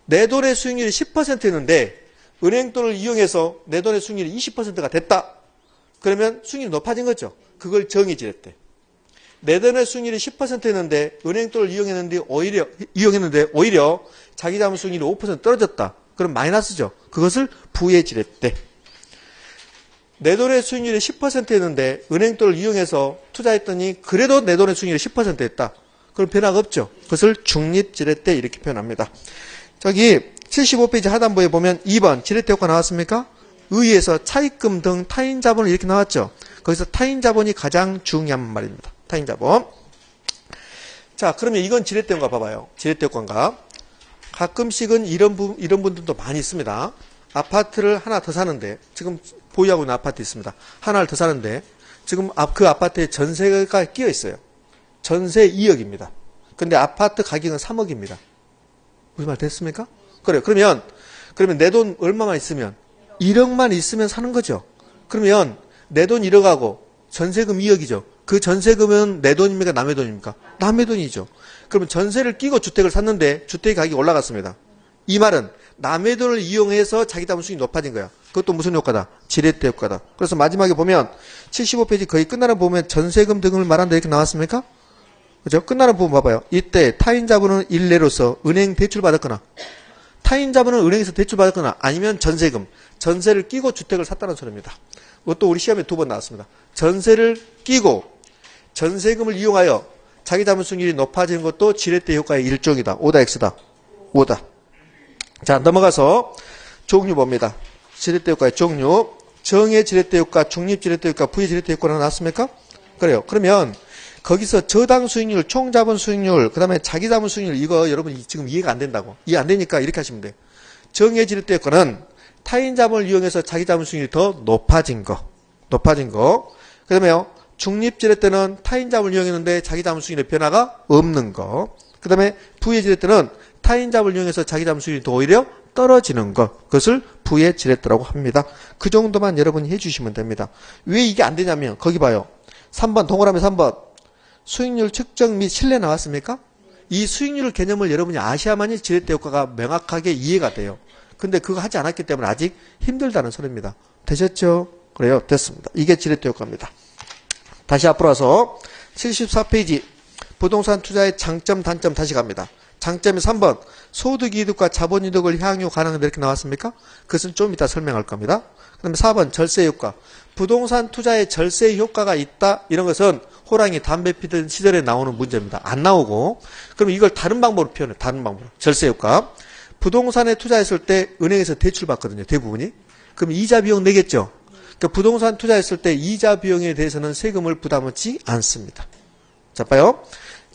내 돈의 수익률이 10%였는데 은행 돈을 이용해서 내 돈의 수익률이 20%가 됐다. 그러면 수익률이 높아진 거죠. 그걸 정의 지렛대. 내 돈의 수익률이 10%였는데 은행 돈을 이용했는데 오히려 자기 자본 수익률이 5% 떨어졌다. 그럼 마이너스죠. 그것을 부의 지렛대. 내 돈의 수익률이 10%였는데 은행 돈을 이용해서 투자했더니 그래도 내 돈의 수익률이 10%였다. 그럼 변화가 없죠. 그것을 중립 지렛대 이렇게 표현합니다. 저기 75페이지 하단부에 보면 2번 지렛대 효과 나왔습니까? 의에서 차입금 등 타인 자본을 이렇게 나왔죠. 거기서 타인 자본이 가장 중요한 말입니다. 타인 자본. 자, 그러면 이건 지렛대 효과 봐봐요. 지렛대 효과인가? 가끔씩은 이런 분들도 많이 있습니다. 아파트를 하나 더 사는데 지금 보유하고 있는 아파트 있습니다. 하나를 더 사는데 지금 그 아파트에 전세가 끼어 있어요. 전세 2억입니다. 근데 아파트 가격은 3억입니다. 무슨 말 됐습니까? 그래요. 그러면 내 돈 얼마만 있으면 1억만 있으면 사는 거죠. 그러면 내 돈 1억하고 전세금 2억이죠. 그 전세금은 내 돈입니까? 남의 돈입니까? 남의 돈이죠. 그러면 전세를 끼고 주택을 샀는데 주택 가격이 올라갔습니다. 이 말은 남의 돈을 이용해서 자기 자본 수익이 높아진 거야. 그것도 무슨 효과다? 지렛대 효과다. 그래서 마지막에 보면 75페이지 거의 끝나는 보면 전세금 등을 말한다 이렇게 나왔습니까? 그죠? 끝나는 부분 봐봐요. 이때 타인 자본은 일례로서 은행 대출 받았거나 타인 자본은 은행에서 대출 받았거나 아니면 전세금, 전세를 끼고 주택을 샀다는 소리입니다. 그것도 우리 시험에 2번 나왔습니다. 전세를 끼고 전세금을 이용하여 자기 자본 수익률이 높아지는 것도 지렛대 효과의 일종이다. 오다 X다. 오다. 자, 넘어가서 종류 봅니다. 지렛대 효과의 종류. 정의 지렛대 효과, 중립 지렛대 효과, 부의 지렛대 효과는 나왔습니까? 그래요. 그러면 거기서 저당 수익률, 총 자본 수익률, 그 다음에 자기 자본 수익률 이거 여러분 지금 이해가 안 된다고. 이해 안 되니까 이렇게 하시면 돼요. 정의 지렛대 효과는 타인 자본을 이용해서 자기 자본 수익률이 더 높아진 거. 그 다음에 중립 지렛대는 타인 자본을 이용했는데 자기 자본 수익률의 변화가 없는 거. 그 다음에 부의 지렛대는 타인 자본을 이용해서 자기 자본 수익률이 더 오히려 떨어지는 것. 그것을 부의 지렛대라고 합니다. 그 정도만 여러분이 해주시면 됩니다. 왜 이게 안 되냐면 거기 봐요. 3번 동그라미 3번. 수익률 측정 및 신뢰 나왔습니까? 이 수익률 개념을 여러분이 아셔야만이 지렛대 효과가 명확하게 이해가 돼요. 근데 그거 하지 않았기 때문에 아직 힘들다는 소리입니다. 되셨죠? 그래요. 됐습니다. 이게 지렛대 효과입니다. 다시 앞으로 와서 74페이지 부동산 투자의 장점, 단점 다시 갑니다. 장점이 3번 소득이득과 자본이득을 향유 가능한데 이렇게 나왔습니까? 그것은 좀 이따 설명할 겁니다. 그 다음에 4번 절세 효과. 부동산 투자에 절세 효과가 있다. 이런 것은 호랑이 담배 피던 시절에 나오는 문제입니다. 안 나오고. 그럼 이걸 다른 방법으로 표현해요. 다른 방법으로. 절세 효과. 부동산에 투자했을 때 은행에서 대출 받거든요. 대부분이. 그럼 이자 비용 내겠죠. 그러니까 부동산 투자했을 때 이자 비용에 대해서는 세금을 부담하지 않습니다. 자, 봐요.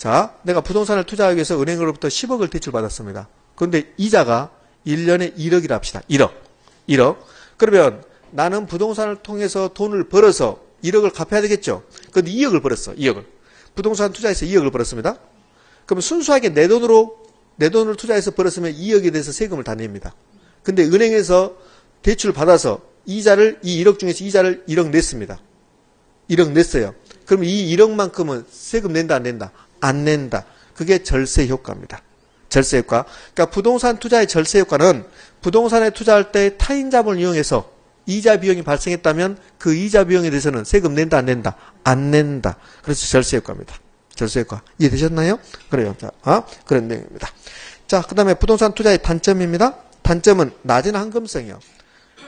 자, 내가 부동산을 투자하기 위해서 은행으로부터 10억을 대출받았습니다. 그런데 이자가 1년에 1억이라 합시다. 1억. 그러면 나는 부동산을 통해서 돈을 벌어서 1억을 갚아야 되겠죠. 그런데 2억을 벌었어. 2억을. 부동산 투자해서 2억을 벌었습니다. 그럼 순수하게 내 돈을 투자해서 벌었으면 2억에 대해서 세금을 다 냅니다. 근데 은행에서 대출을 받아서 이 1억 중에서 이자를 1억 냈습니다. 1억 냈어요. 그럼 이 1억만큼은 세금 낸다, 안 낸다? 안 낸다. 그게 절세 효과입니다. 절세 효과. 그러니까 부동산 투자의 절세 효과는 부동산에 투자할 때 타인 자본을 이용해서 이자 비용이 발생했다면 그 이자 비용에 대해서는 세금 낸다, 안 낸다? 안 낸다. 그래서 절세 효과입니다. 절세 효과. 이해되셨나요? 그래요. 자, 그런 내용입니다. 자, 그 다음에 부동산 투자의 단점입니다. 단점은 낮은 환금성이요.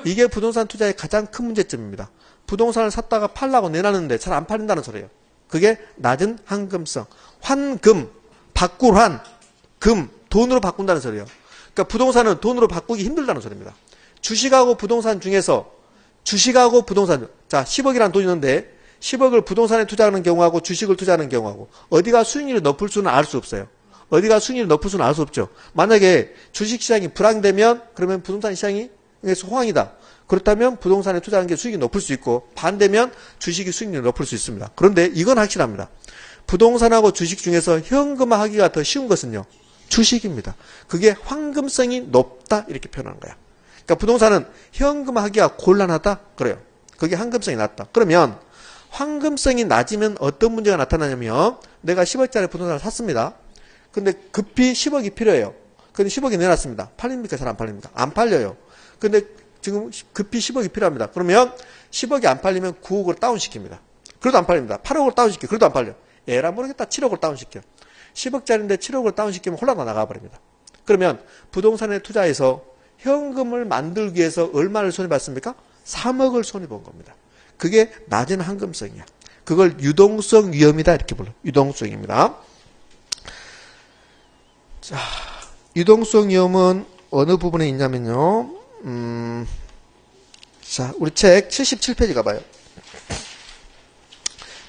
이게 부동산 투자의 가장 큰 문제점입니다. 부동산을 샀다가 팔라고 내놨는데 잘 안 팔린다는 소리예요. 그게 낮은 환금성. 환금, 바꿀 환, 금, 돈으로 바꾼다는 소리예요. 그러니까 부동산은 돈으로 바꾸기 힘들다는 소리입니다. 주식하고 부동산 중에서 주식하고 부동산, 자 10억이라는 돈이 있는데 10억을 부동산에 투자하는 경우하고 주식을 투자하는 경우하고 어디가 수익률이 높을 수는 알 수 없어요. 어디가 수익률이 높을 수는 알 수 없죠. 만약에 주식시장이 불황되면 그러면 부동산 시장이 호황이다. 그렇다면 부동산에 투자하는 게 수익이 높을 수 있고 반대면 주식이 수익률이 높을 수 있습니다. 그런데 이건 확실합니다. 부동산하고 주식 중에서 현금화하기가 더 쉬운 것은요. 주식입니다. 그게 황금성이 높다 이렇게 표현하는 거야. 그러니까 부동산은 현금화하기가 곤란하다 그래요. 그게 황금성이 낮다. 그러면 황금성이 낮으면 어떤 문제가 나타나냐면 내가 10억짜리 부동산을 샀습니다. 근데 급히 10억이 필요해요. 근데 10억이 내놨습니다. 팔립니까? 잘 안 팔립니까? 안 팔려요. 근데 지금 급히 10억이 필요합니다. 그러면 10억이 안 팔리면 9억을 다운시킵니다. 그래도 안 팔립니다. 8억을 다운시켜. 그래도 안 팔려. 에라 모르겠다. 7억을 다운시켜. 10억짜리인데 7억을 다운시키면 홀라가 나가버립니다. 그러면 부동산에 투자해서 현금을 만들기 위해서 얼마를 손해봤습니까? 3억을 손해본 겁니다. 그게 낮은 황금성이야. 그걸 유동성 위험이다 이렇게 불러요. 유동성입니다. 자, 유동성 위험은 어느 부분에 있냐면요. 자, 우리 책 77페이지 가봐요.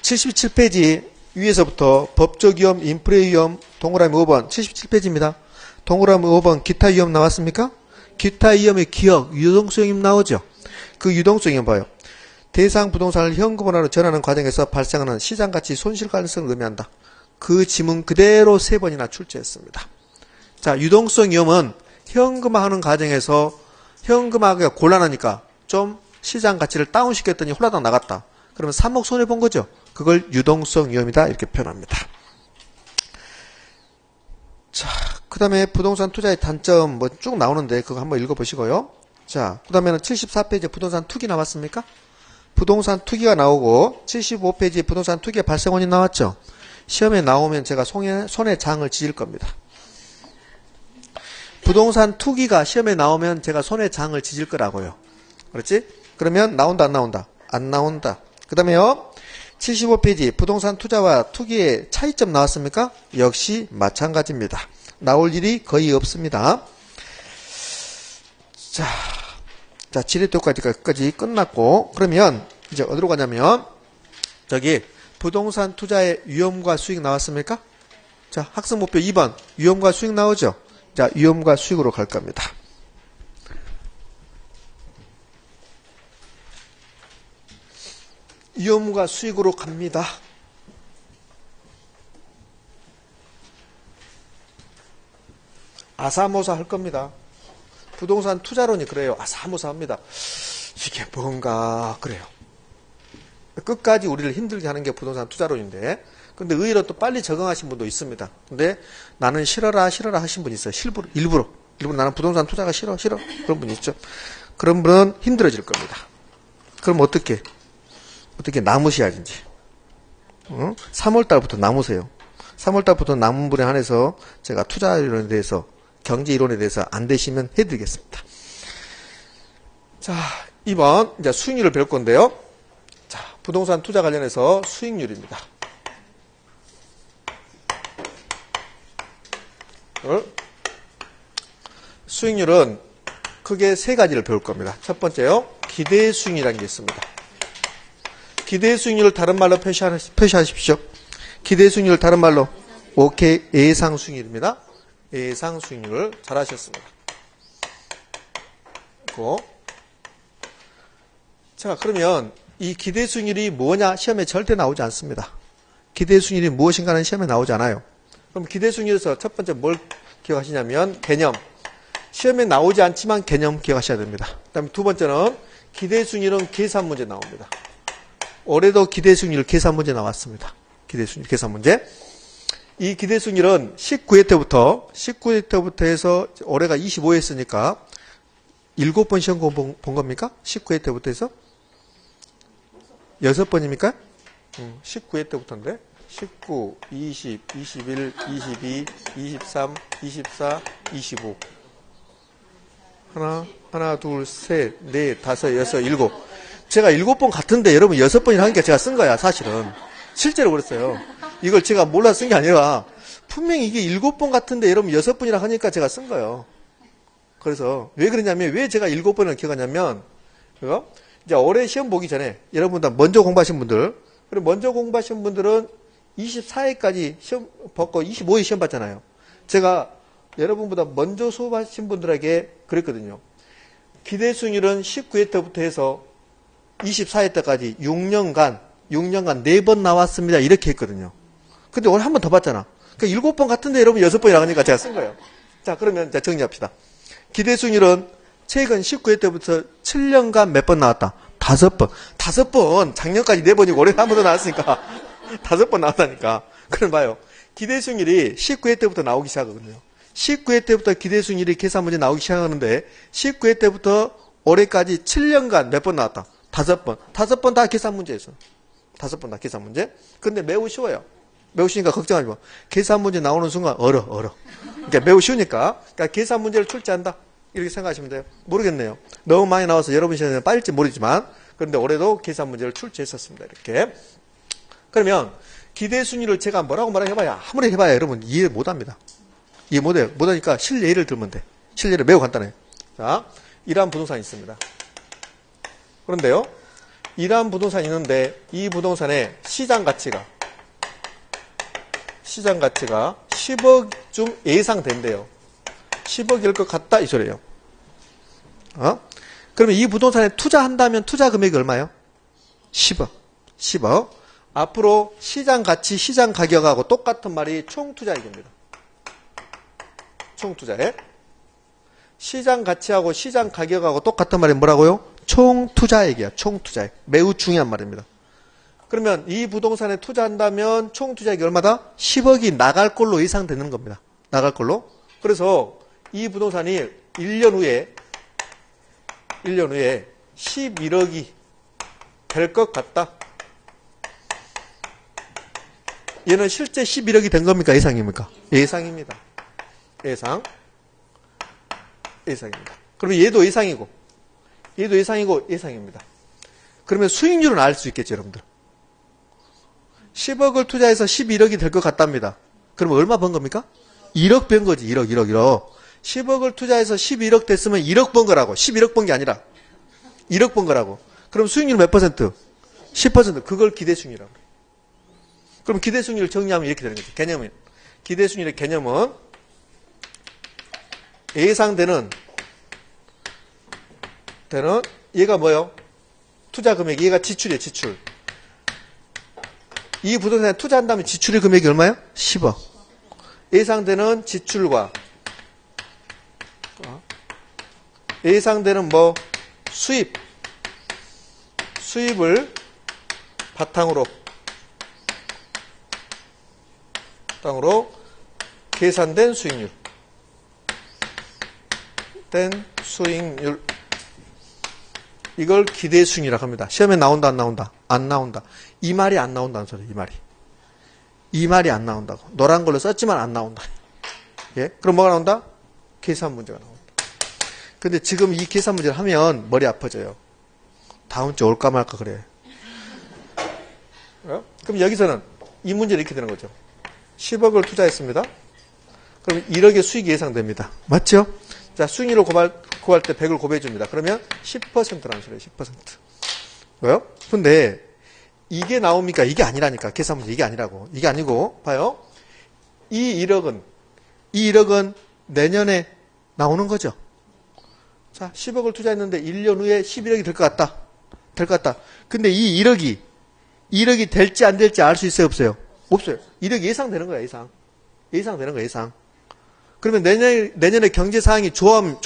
77페이지 위에서부터 법적 위험, 인프레 위험, 동그라미 5번 77페이지입니다. 동그라미 5번 기타 위험 나왔습니까? 기타 위험의 기억, 유동성 위험 나오죠. 그 유동성 위험 봐요. 대상 부동산을 현금화로 전하는 과정에서 발생하는 시장가치 손실 가능성을 의미한다. 그 지문 그대로 3번이나 출제했습니다. 자, 유동성 위험은 현금화하는 과정에서 현금화하기가 곤란하니까 좀 시장 가치를 다운시켰더니 홀라당 나갔다. 그러면 3억 손해본 거죠. 그걸 유동성 위험이다 이렇게 표현합니다. 자, 그 다음에 부동산 투자의 단점 뭐 쭉 나오는데 그거 한번 읽어보시고요. 자, 그 다음에는 74페이지에 부동산 투기 나왔습니까? 부동산 투기가 나오고 75페이지에 부동산 투기의 발생원이 나왔죠. 시험에 나오면 제가 손에 장을 지을 겁니다. 부동산 투기가 시험에 나오면 제가 손에 장을 지질 거라고요. 그렇지? 그러면 나온다 안 나온다? 안 나온다. 그 다음에요. 75페이지 부동산 투자와 투기의 차이점 나왔습니까? 역시 마찬가지입니다. 나올 일이 거의 없습니다. 자, 지렛대까지 끝났고 그러면 이제 어디로 가냐면 저기 부동산 투자의 위험과 수익 나왔습니까? 자, 학습 목표 2번 위험과 수익 나오죠? 자, 위험과 수익으로 갈 겁니다. 위험과 수익으로 갑니다. 아사모사 할 겁니다. 부동산 투자론이 그래요. 아사모사 합니다. 이게 뭔가 그래요. 끝까지 우리를 힘들게 하는 게 부동산 투자론인데 근데 의외로 또 빨리 적응하신 분도 있습니다. 근데 나는 싫어라 하신 분이 있어요. 일부러 나는 부동산 투자가 싫어 그런 분이 있죠. 그런 분은 힘들어질 겁니다. 그럼 어떻게 남으셔야지. 3월달부터 남으세요. 3월달부터 남은 분에 한해서 제가 투자 이론에 대해서 경제 이론에 대해서 안 되시면 해드리겠습니다. 자, 2번 이제 수익률을 배울 건데요. 자, 부동산 투자 관련해서 수익률입니다. 수익률은 크게 3가지를 배울 겁니다. 첫 번째요. 기대 수익률이라는 게 있습니다. 기대 수익률을 다른 말로 표시하십시오. 기대 수익률을 다른 말로 오케이. 예상 수익률입니다. 예상 수익률을 잘 하셨습니다. 자, 그러면 이 기대 수익률이 뭐냐? 시험에 절대 나오지 않습니다. 기대 수익률이 무엇인가는 시험에 나오지 않아요. 그럼 기대 수익률에서 첫 번째 뭘 기억하시냐면 개념. 시험에 나오지 않지만 개념 기억하셔야 됩니다. 그 다음에 두 번째는 기대 수익률은 계산 문제 나옵니다. 올해도 기대 수익률 계산 문제 나왔습니다. 기대 수익률 계산 문제. 이 기대 수익률은 19회 때부터 해서 올해가 25회 했으니까 7번 시험 본 겁니까? 19회 때부터 해서? 6번입니까? 19회 때부터인데 19, 20, 21, 22, 23, 24, 25 하나, 둘, 셋, 넷, 다섯, 여섯, 일곱. 제가 7번 같은데 여러분 6번이나 하니까 제가 쓴 거야, 사실은. 실제로 그랬어요. 이걸 제가 몰라서 쓴 게 아니라 분명히 이게 7번 같은데 여러분 6번이나 하니까 제가 쓴 거예요. 그래서 왜 그러냐면 왜 제가 7번을 기억하냐면 이제 올해 시험 보기 전에 여러분들 먼저 공부하신 분들 그리고 먼저 공부하신 분들은 24회까지 시험 받고 25회 시험 봤잖아요. 제가 여러분보다 먼저 수업하신 분들에게 그랬거든요. 기대 수익률은 19회 때부터 해서 24회 때까지 6년간 4번 나왔습니다. 이렇게 했거든요. 근데 오늘 한 번 더 봤잖아. 그러니까 7번 같은데 여러분 6번이라 하니까 제가 쓴 거예요. 자, 그러면 자 정리합시다. 기대 수익률은 최근 19회 때부터 7년간 몇 번 나왔다? 5번. 5번. 작년까지 4번이고 올해 한 번 더 나왔으니까 5번 나왔다니까. 그럼 봐요. 기대 수익률이 19회 때부터 나오기 시작하거든요. 19회 때부터 기대 수익률이 계산 문제 나오기 시작하는데 19회 때부터 올해까지 7년간 몇 번 나왔다? 5번. 5번 다 계산 문제였어. 5번 다 계산 문제. 근데 매우 쉬워요. 매우 쉬우니까 걱정하지 마. 계산 문제 나오는 순간 얼어. 그러니까 매우 쉬우니까. 그러니까 계산 문제를 출제한다. 이렇게 생각하시면 돼요. 모르겠네요. 너무 많이 나와서 여러분 시간에 빠질지 모르지만 그런데 올해도 계산 문제를 출제했었습니다. 이렇게. 그러면 기대 수익률을 제가 뭐라고 해봐야 아무리 해봐야 여러분 이해 못합니다. 이해 못해요. 못하니까 실예를 들면 돼. 실예를 매우 간단해요. 자, 이러한 부동산이 있습니다. 그런데요. 이러한 부동산이 있는데 이 부동산의 시장 가치가 10억쯤 예상된대요. 10억일 것 같다 이 소리예요. 그러면 이 부동산에 투자한다면 투자 금액이 얼마예요? 10억. 앞으로 시장 가치, 시장 가격하고 똑같은 말이 총 투자액입니다. 총 투자액. 시장 가치하고 시장 가격하고 똑같은 말이 뭐라고요? 총 투자액이야. 총 투자액. 매우 중요한 말입니다. 그러면 이 부동산에 투자한다면 총 투자액이 얼마다? 10억이 나갈 걸로 예상되는 겁니다. 나갈 걸로. 그래서 이 부동산이 1년 후에 11억이 될 것 같다. 얘는 실제 11억이 된 겁니까? 예상입니까? 예상입니다. 예상입니다. 그러면 얘도 예상이고 예상입니다. 그러면 수익률은 알 수 있겠죠, 여러분들. 10억을 투자해서 11억이 될 것 같답니다. 그러면 얼마 번 겁니까? 1억 번 거지. 1억. 10억을 투자해서 11억 됐으면 1억 번 거라고. 11억 번 게 아니라 1억 번 거라고. 그럼 수익률 몇 퍼센트? 10%. 그걸 기대 수익률이라고. 그럼 기대 수익률을 정리하면 이렇게 되는 거죠. 개념은. 기대 수익률의 개념은 예상되는 얘가 뭐예요? 투자 금액이 얘가 지출이에요. 지출. 이 부동산에 투자한다면 지출의 금액이 얼마예요? 10억. 예상되는 지출과 예상되는 수입을 바탕으로 계산된 수익률. 이걸 기대 수익률이라고 합니다. 시험에 나온다, 안 나온다? 안 나온다. 이 말이 안 나온다는 소리예요, 이 말이 안 나온다고. 노란 걸로 썼지만 안 나온다. 예? 그럼 뭐가 나온다? 계산 문제가 나온다. 근데 지금 이 계산 문제를 하면 머리 아파져요. 다음 주 올까 말까 그래. 그럼 여기서는 이 문제는 이렇게 되는 거죠. 10억을 투자했습니다. 그럼 1억의 수익이 예상됩니다. 맞죠? 자, 수익률을 구할 때 100을 곱해 줍니다. 그러면 10%라는 소리예요. 10%. 왜요? 근데 이게 나옵니까? 이게 아니라니까. 계산 문제 이게 아니라고. 이게 아니고 봐요. 이 1억은 내년에 나오는 거죠. 자, 10억을 투자했는데 1년 후에 11억이 될 것 같다. 근데 이 1억이 될지 안 될지 알 수 있어요, 없어요? 없어요. 1억이 예상되는 거야, 예상되는 거야, 예상. 그러면 내년에 경제 상황이 좋으면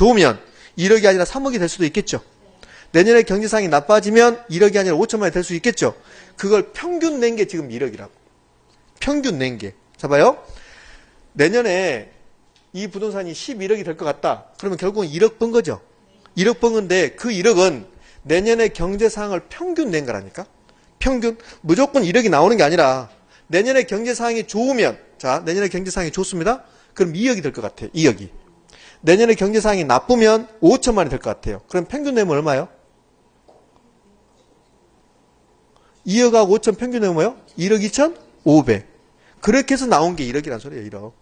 1억이 아니라 3억이 될 수도 있겠죠. 내년에 경제 상황이 나빠지면 1억이 아니라 5천만이 될 수 있겠죠. 그걸 평균 낸 게 지금 1억이라고. 평균 낸 게. 자, 봐요. 내년에 이 부동산이 11억이 될 것 같다. 그러면 결국은 1억 번 거죠. 1억 번 건데 그 1억은 내년의 경제 상황을 평균 낸 거라니까. 평균. 무조건 1억이 나오는 게 아니라 내년의 경제 상황이 좋으면, 자, 내년의 경제 상황이 좋습니다. 그럼 2억이 될 것 같아요. 2억이. 내년의 경제 상황이 나쁘면 5천만이 될 것 같아요. 그럼 평균 내면 얼마요? 2억하고 5천 평균 내면 뭐요? 1억 2천 5백. 그렇게 해서 나온 게 1억이란 소리예요. 1억.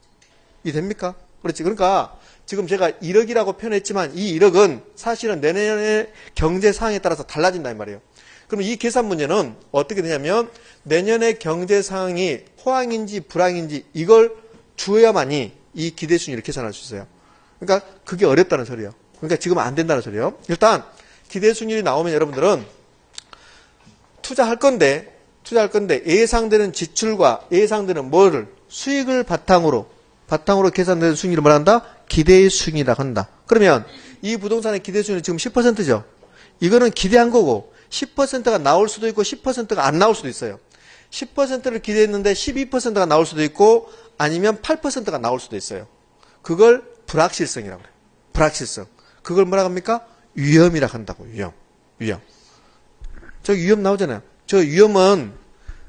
이 됩니까? 그렇지. 그러니까 지금 제가 1억이라고 표현했지만 이 1억은 사실은 내년의 경제 상황에 따라서 달라진다 이 말이에요. 그럼 이 계산 문제는 어떻게 되냐면 내년의 경제 상황이 호황인지 불황인지 이걸 주어야만이 이 기대순위를 계산할 수 있어요. 그러니까 그게 어렵다는 소리예요. 그러니까 지금 안 된다는 소리예요. 일단 기대순위이 나오면 여러분들은 투자할 건데 예상되는 지출과 예상되는 뭐를 수익을 바탕으로 계산되는 순위를 말한다? 기대의 순위라고 한다. 그러면 이 부동산의 기대 순위는 지금 10%죠. 이거는 기대한 거고 10%가 나올 수도 있고 10%가 안 나올 수도 있어요. 10%를 기대했는데 12%가 나올 수도 있고 아니면 8%가 나올 수도 있어요. 그걸 불확실성이라고 그래요. 불확실성. 그걸 뭐라고 합니까? 위험이라고 한다고. 위험. 저 위험 나오잖아요. 저 위험은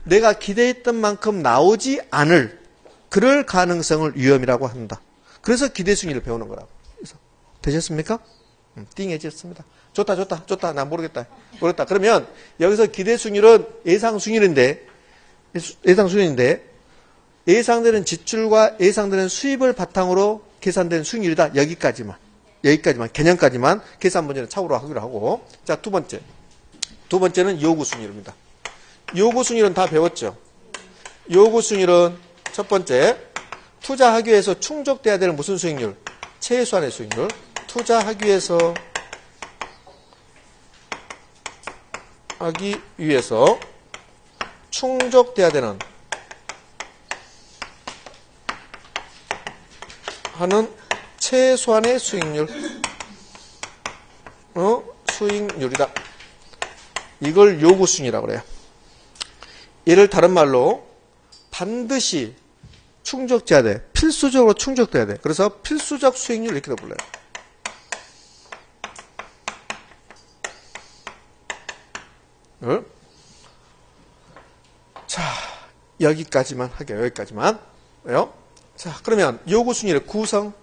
내가 기대했던 만큼 나오지 않을 그럴 가능성을 위험이라고 한다. 그래서 기대순위를 배우는 거라고. 그래서 되셨습니까? 띵해졌습니다. 좋다. 나 모르겠다. 그러면 여기서 기대순위는 예상순위인데 예상되는 지출과 예상되는 수입을 바탕으로 계산된 순위이다. 여기까지만 개념까지만 계산 문제는 참고로 하기로 하고. 자, 두 번째는 요구순위입니다. 요구순위는 다 배웠죠. 요구순위는 첫 번째, 투자하기 위해서 충족돼야 되는 무슨 수익률? 최소한의 수익률. 투자하기 위해서 충족돼야 되는 하는 최소한의 수익률. 수익률이다. 이걸 요구순위라고 그래요. 얘를 다른 말로 반드시 충족돼야 돼. 필수적으로 충족돼야 돼. 그래서 필수적 수익률 이렇게도 불러요. 자, 여기까지만 할게요. 여기까지만. 왜요? 자, 그러면 요구순위의 구성.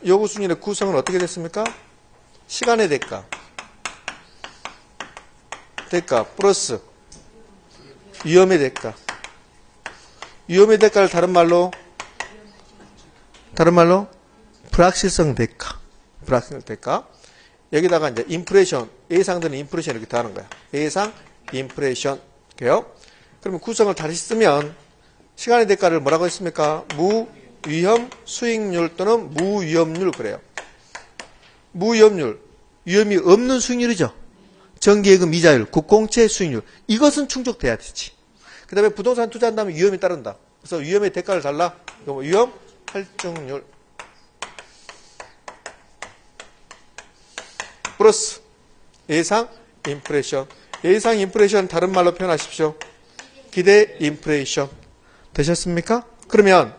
요구순위의 구성은 어떻게 됐습니까? 시간의 대가 플러스 위험의 대가. 위험의 대가를 다른 말로 불확실성 대가. 여기다가 이제 인플레이션, 예상되는 인플레이션 이렇게 더하는 거야. 예상 인플레이션. 그래요? 그러면 구성을 다시 쓰면 시간의 대가를 뭐라고 했습니까? 무위험 수익률 또는 무위험률 그래요. 무위험률, 위험이 없는 수익률이죠. 정기예금 이자율, 국공채 수익률. 이것은 충족돼야 되지. 그 다음에 부동산 투자한다면 위험이 따른다. 그래서 위험의 대가를 달라. 위험 할증률 플러스 예상 인플레이션. 예상 인플레이션 다른 말로 표현하십시오. 기대 인플레이션. 되셨습니까? 그러면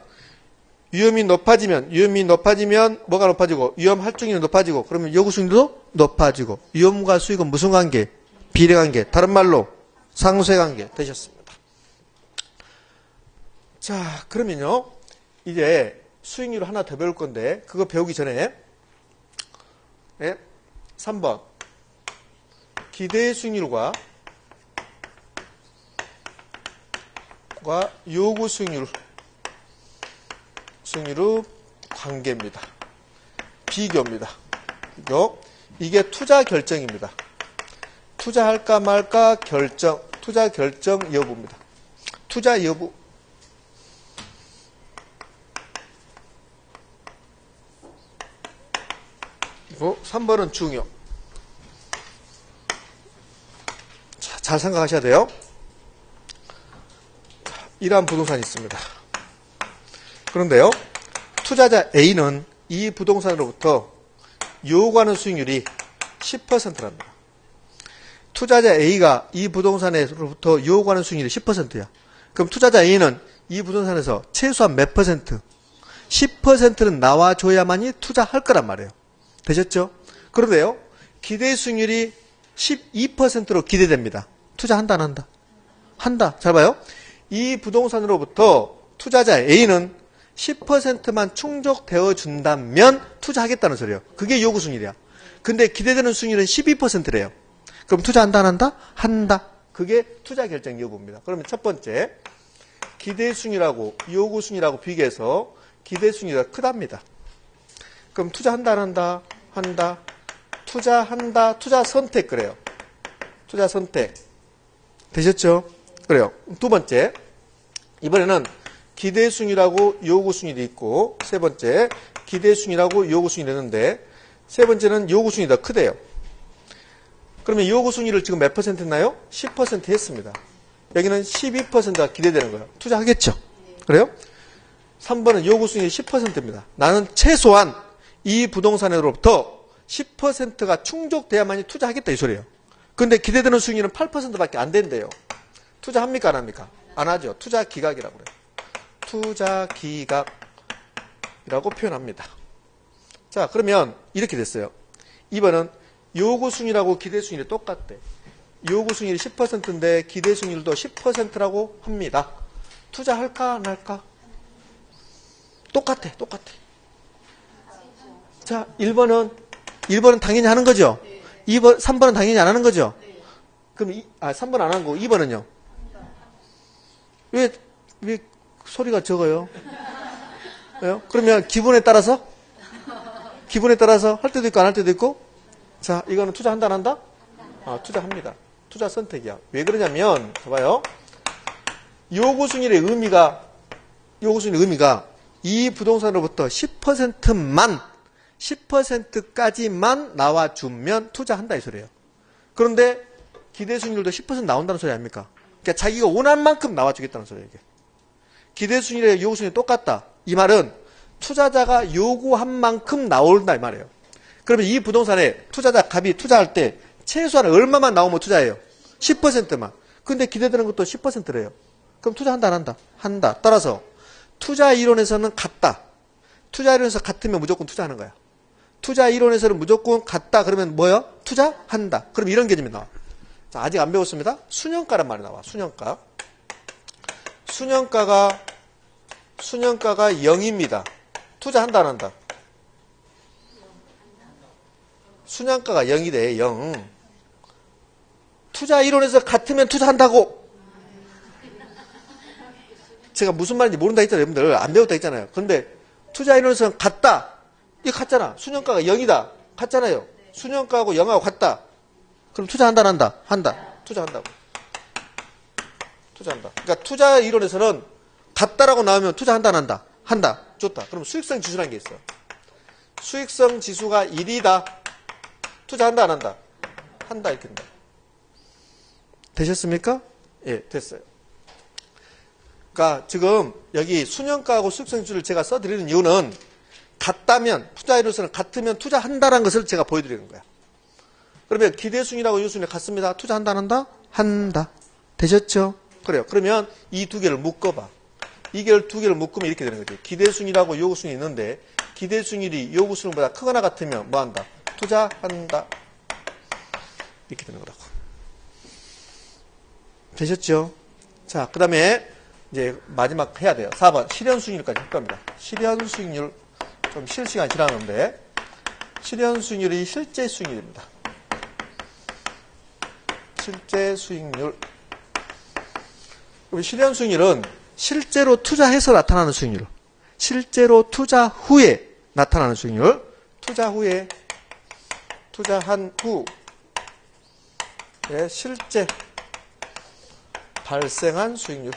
위험이 높아지면 뭐가 높아지고 위험 할증률이 높아지고 그러면 요구수익률도 높아지고 위험과 수익은 무슨 관계? 비례관계. 다른 말로 상쇄관계. 되셨습니다. 자, 그러면요. 이제 수익률 하나 더 배울 건데 그거 배우기 전에 3번 기대 수익률과 요구 수익률의 관계입니다. 비교입니다. 이게 투자 결정입니다. 투자할까 말까 결정, 투자 결정 여부입니다. 투자 여부. 3번은 중요. 자, 잘 생각하셔야 돼요. 이러한 부동산이 있습니다. 그런데요, 투자자 A는 이 부동산으로부터 요구하는 수익률이 10%랍니다. 투자자 A가 이 부동산으로부터 요구하는 수익률이 10%야. 그럼 투자자 A는 이 부동산에서 최소한 몇 퍼센트? 10%는 나와줘야만이 투자할 거란 말이에요. 되셨죠? 그런데요, 기대 수익률이 12%로 기대됩니다. 투자한다, 안 한다? 한다. 잘 봐요. 이 부동산으로부터 투자자 A는 10%만 충족되어 준다면 투자하겠다는 소리예요. 그게 요구 수익률이야. 근데 기대되는 수익률은 12%래요. 그럼 투자한다, 안 한다? 한다. 그게 투자 결정 여부입니다. 그러면 첫 번째, 기대 수익률하고 요구 수익률하고 비교해서 기대 수익률이 크답니다. 그럼 투자한다, 안 한다? 한다. 투자한다. 투자 선택 그래요. 투자 선택. 되셨죠? 그래요. 두 번째, 이번에는 기대 수익률하고 요구 수익률이 있고, 세 번째, 기대 수익률하고 요구 수익률이 있는데, 세 번째는 요구 수익률이 더 크대요. 그러면 요구 수익률을 지금 몇 퍼센트 했나요? 10% 했습니다. 여기는 12%가 기대되는 거예요. 투자하겠죠? 그래요? 3번은 요구 수익률이 10%입니다. 나는 최소한 이 부동산으로부터 10%가 충족돼야만이 투자하겠다 이 소리예요. 근데 기대되는 수익률은 8%밖에 안 된대요. 투자합니까, 안 합니까? 안 하죠. 투자 기각이라고 그래요. 투자 기각이라고 표현합니다. 자, 그러면 이렇게 됐어요. 2번은 요구 수익률하고 기대 수익률이 똑같대. 요구 수익률이 10%인데 기대 수익률도 10%라고 합니다. 투자할까, 안 할까? 똑같아, 똑같아. 자, 1번은 당연히 하는 거죠? 3번은 당연히 안 하는 거죠? 그럼 3번 안 하는 거고 2번은요? 왜 소리가 적어요? 왜요? 그러면 기분에 따라서 할 때도 있고 안 할 때도 있고. 자, 이거는 투자한다, 안 한다? 투자합니다. 투자 선택이야. 왜 그러냐면, 봐봐요. 요구 수익률의 의미가 이 부동산으로부터 10%까지만 나와주면 투자한다 이 소리예요. 그런데 기대 수익률도 10% 나온다는 소리 아닙니까? 그러니까 자기가 원하는 만큼 나와주겠다는 소리예요. 이게. 기대 수익률의 요구 수익률이 똑같다. 이 말은 투자자가 요구한 만큼 나온다 이 말이에요. 그러면 이 부동산에 투자자 값이 투자할 때 최소한 얼마만 나오면 투자해요? 10%만. 근데 기대되는 것도 10%래요. 그럼 투자한다, 안 한다? 한다. 따라서 투자 이론에서는 같다. 투자 이론에서 같으면 무조건 투자하는 거야. 투자 이론에서는 무조건 같다. 그러면 뭐예요? 투자한다. 그럼 이런 개념이 나와. 자, 아직 안 배웠습니다. 순영가란 말이 나와. 순영가. 순영가가 0입니다. 투자한다, 안 한다? 순영가가 0이래, 0. 투자 이론에서 같으면 투자한다고. 제가 무슨 말인지 모른다 했잖아요, 여러분들. 안 배웠다 했잖아요. 그런데 투자 이론에서는 같다. 이게 같잖아. 순영가가 0이다. 같잖아요. 순영가하고 0하고 같다. 그럼 투자한다, 안 한다? 한다. 투자한다고. 투자한다. 그러니까 투자 이론에서는 같다라고 나오면 투자한다, 안 한다? 한다. 좋다. 그럼 수익성 지수라는 게 있어요. 수익성 지수가 1이다. 투자한다, 안 한다? 한다, 이렇게 된다. 되셨습니까? 예, 됐어요. 그러니까 지금 여기 순영가하고 수익성 지수를 제가 써드리는 이유는 같다면, 투자 이론에서는 같으면 투자한다라는 것을 제가 보여드리는 거야. 그러면 기대수익이라고 요수익이 같습니다. 투자한다, 안 한다? 한다. 되셨죠? 그래요. 그러면 이 두 개를 묶어봐. 이 두 개를 묶으면 이렇게 되는 거지. 기대수익이라고 요구수익이 있는데 기대수익이 요구수익보다 크거나 같으면 뭐 한다? 투자한다. 이렇게 되는 거라고. 되셨죠? 자, 그 다음에 이제 마지막 해야 돼요. 4번 실현수익률까지 할 겁니다. 실현수익률 좀 쉴 시간이 지나는데 실현수익률이 실제 수익률입니다. 실제 수익률. 실현수익률은 실제로 투자해서 나타나는 수익률. 실제로 투자 후에 나타나는 수익률. 투자 후에 투자한 후에 실제 발생한 수익률.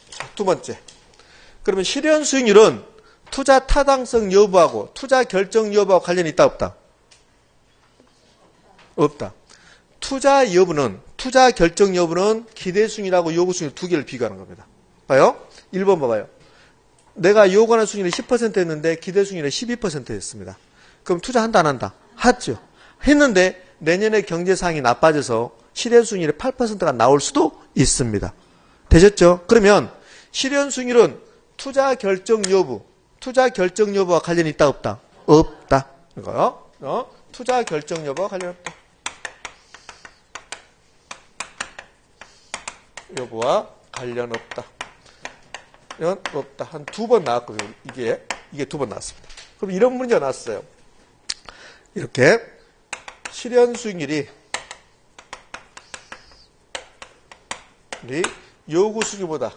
자, 두 번째. 그러면 실현 수익률은 투자 타당성 여부하고 투자 결정 여부하고 관련이 있다 없다? 없다. 투자 여부는 투자 결정 여부는 기대 수익률하고 요구 수익률 두 개를 비교하는 겁니다. 봐요. 1번 봐봐요. 내가 요구하는 수익률이 10%였는데 기대 수익률이 12%였습니다. 그럼 투자한다 안 한다? 하죠. 했는데 내년에 경제 상황이 나빠져서 실현 수익률이 8%가 나올 수도 있습니다. 되셨죠? 그러면 실현 수익률은 투자 결정 여부와 관련이 있다 없다? 없다. 이거요. 투자 결정 여부와 관련 없다. 여부와 관련 없다. 이건 없다. 한 2번 나왔거든요. 이게 2번 나왔습니다. 그럼 이런 문제가 나왔어요. 이렇게 실현 수익률이 요구 수익률보다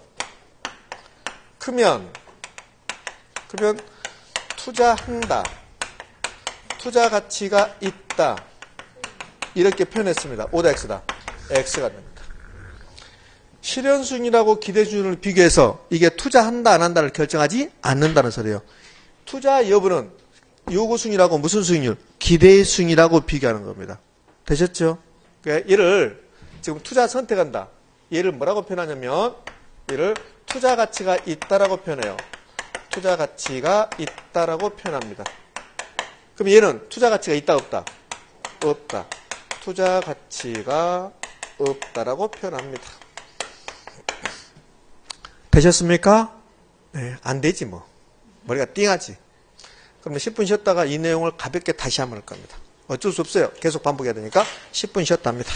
크면 투자한다. 투자 가치가 있다. 이렇게 표현했습니다. O다 X다. X가 됩니다. 실현 수익률하고 기대 수익률을 비교해서 이게 투자한다 안 한다를 결정하지 않는다는 소리예요. 투자 여부는 요구 수익률하고 무슨 수익률? 기대 수익률하고 비교하는 겁니다. 되셨죠? 그러니까 얘를 지금 투자 선택한다. 얘를 뭐라고 표현하냐면 얘를 투자 가치가 있다라고 표현해요. 투자 가치가 있다라고 표현합니다. 그럼 얘는 투자 가치가 있다 없다? 없다. 투자 가치가 없다라고 표현합니다. 되셨습니까? 네, 안 되지 뭐. 머리가 띵하지. 그러면 10분 쉬었다가 이 내용을 가볍게 다시 한번 할 겁니다. 어쩔 수 없어요. 계속 반복해야 되니까 10분 쉬었다 합니다.